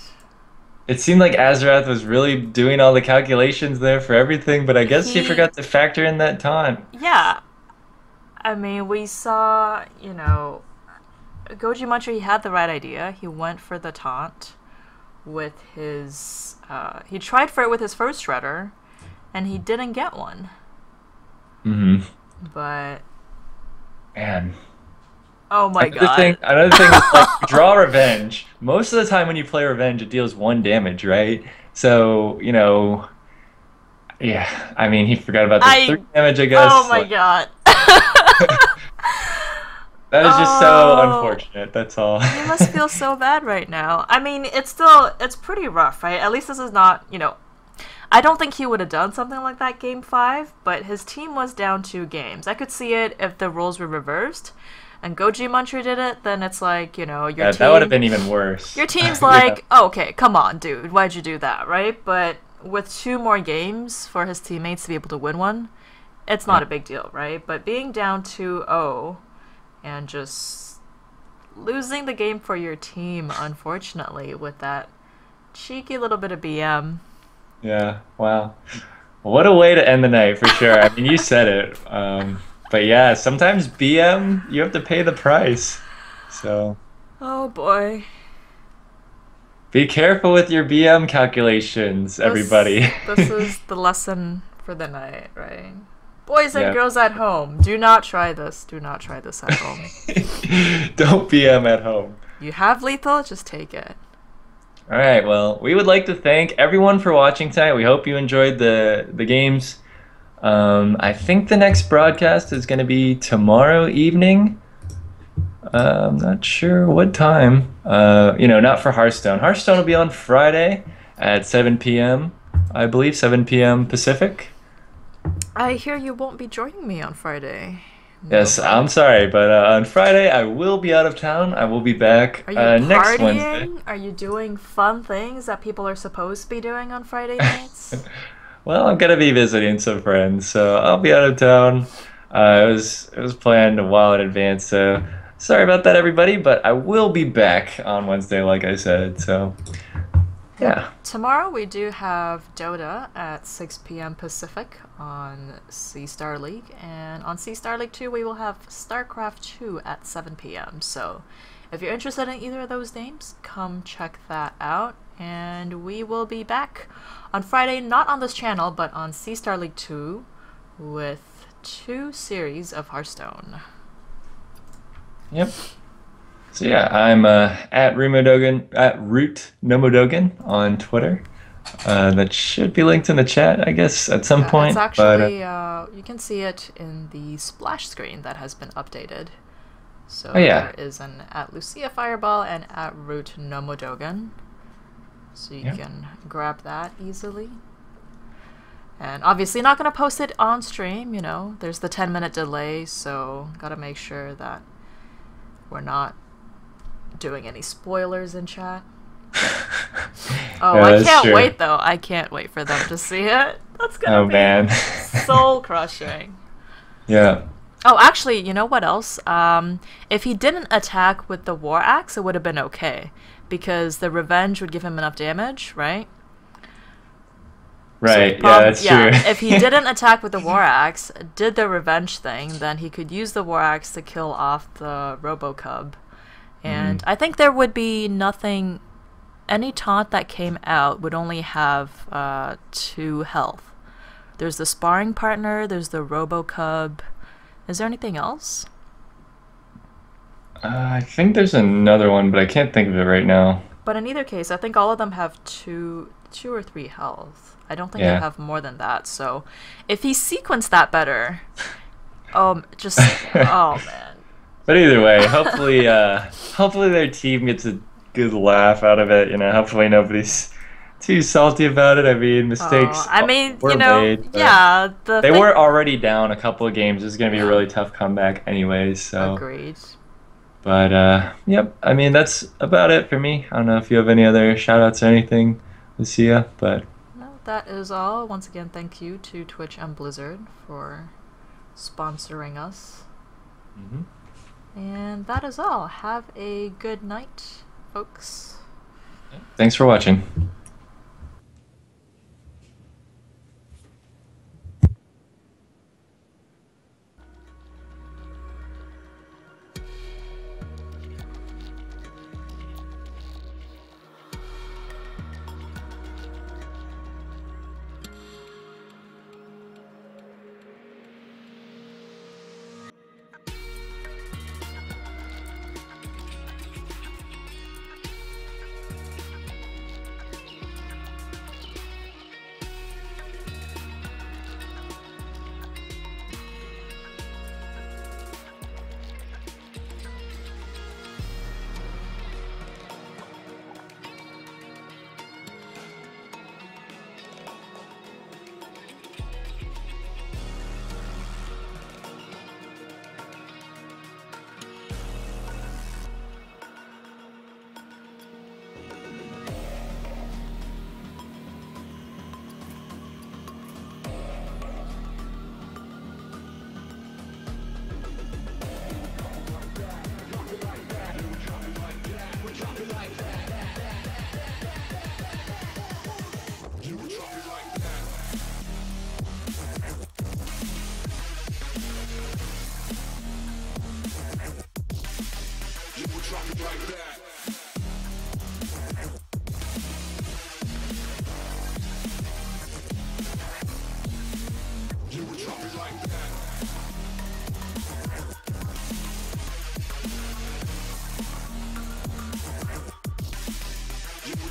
It seemed like Azarath was really doing all the calculations there for everything, but I guess he He- forgot to factor in that taunt. Yeah. I mean, we saw, you know, Goji Muncher, he had the right idea. He went for the taunt with his... he tried for it with his first Shredder, and he didn't get one. Mm-hmm. But... Man. Oh my god. Another thing is, like, draw Revenge. Most of the time when you play Revenge, it deals 1 damage, right? So, you know... Yeah, I mean, he forgot about the 3 damage, I guess. Oh my god. That is just so unfortunate, that's all. You must feel so bad right now. I mean, it's pretty rough, right? At least this is not, you know... I don't think he would have done something like that game 5, but his team was down 2 games. I could see it if the roles were reversed, and Goji Muncher did it, then it's like, you know, your team... that would have been even worse. Your team's like, oh, okay, come on, dude, why'd you do that, right? But with 2 more games for his teammates to be able to win one, it's not a big deal, right? But being down 2-0 and just losing the game for your team, unfortunately, with that cheeky little bit of BM. Yeah, wow. What a way to end the night, for sure. I mean, you said it. But yeah, sometimes BM, you have to pay the price. So. Oh boy. Be careful with your BM calculations, everybody. This is the lesson for the night, right? Boys and girls at home, do not try this. Do not try this at home. Don't BM at home. You have lethal, just take it. All right, well, we would like to thank everyone for watching tonight. We hope you enjoyed the games. I think the next broadcast is going to be tomorrow evening. I'm not sure what time. You know, not for Hearthstone. Hearthstone will be on Friday at 7 p.m. I believe, 7 p.m. Pacific. I hear you won't be joining me on Friday. Yes, I'm sorry, but on Friday I will be out of town. I will be back next Wednesday. Are you doing fun things that people are supposed to be doing on Friday nights? Well, I'm gonna be visiting some friends, so I'll be out of town. It was planned a while in advance, so sorry about that, everybody. But I will be back on Wednesday, like I said. So. Yeah. Tomorrow we do have Dota at 6 p.m. Pacific on C Star League, and on C Star League 2 we will have StarCraft 2 at 7 p.m. So if you're interested in either of those games, come check that out, and we will be back on Friday, not on this channel, but on C Star League 2 with 2 series of Hearthstone. Yep. So yeah, I'm at Root Nomodogan on Twitter. That should be linked in the chat, I guess, at some point. It's actually, you can see it in the splash screen that has been updated. So there is an at Lucia Fireball and at Root Nomodogan. So you can grab that easily. And obviously not going to post it on stream, you know. There's the 10-minute delay, so gotta make sure that we're not doing any spoilers in chat. Oh, yeah, I can't wait though. I can't wait for them to see it. That's gonna be soul crushing. Yeah. Oh, actually, you know what else? If he didn't attack with the War Axe, it would have been okay, because the Revenge would give him enough damage, right? Right. So that's true. If he didn't attack with the War Axe, did the Revenge thing, then he could use the War Axe to kill off the Robocub. And I think there would be nothing... Any taunt that came out would only have 2 health. There's the Sparring Partner, there's the Robocub. Is there anything else? I think there's another one, but I can't think of it right now. But in either case, I think all of them have 2 or 3 health. I don't think they have more than that. So if he sequenced that better... oh, man. But either way, hopefully, hopefully their team gets a good laugh out of it. You know, hopefully nobody's too salty about it. I mean, mistakes. Were made, yeah, they were already down a couple of games. It's gonna be a really tough comeback, anyways. So. Agreed. But yep. I mean, that's about it for me. I don't know if you have any other shout-outs or anything, Lucia, but. No, that is all. Once again, thank you to Twitch and Blizzard for sponsoring us. And that is all. Have a good night, folks. Thanks for watching.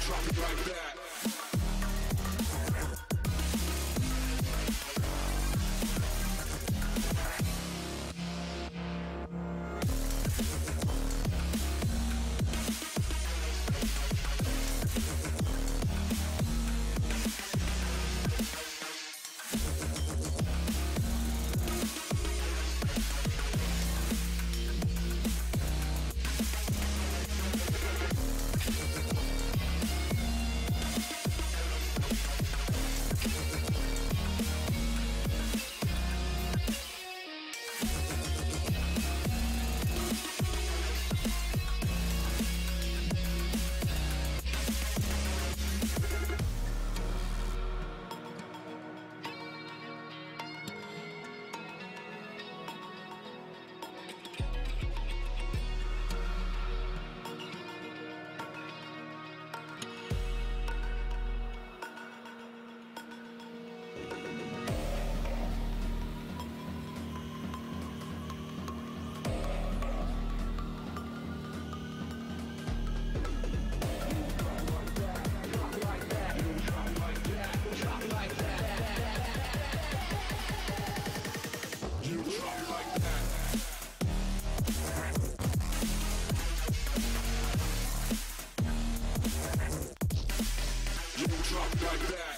drop it like that. Drop like that.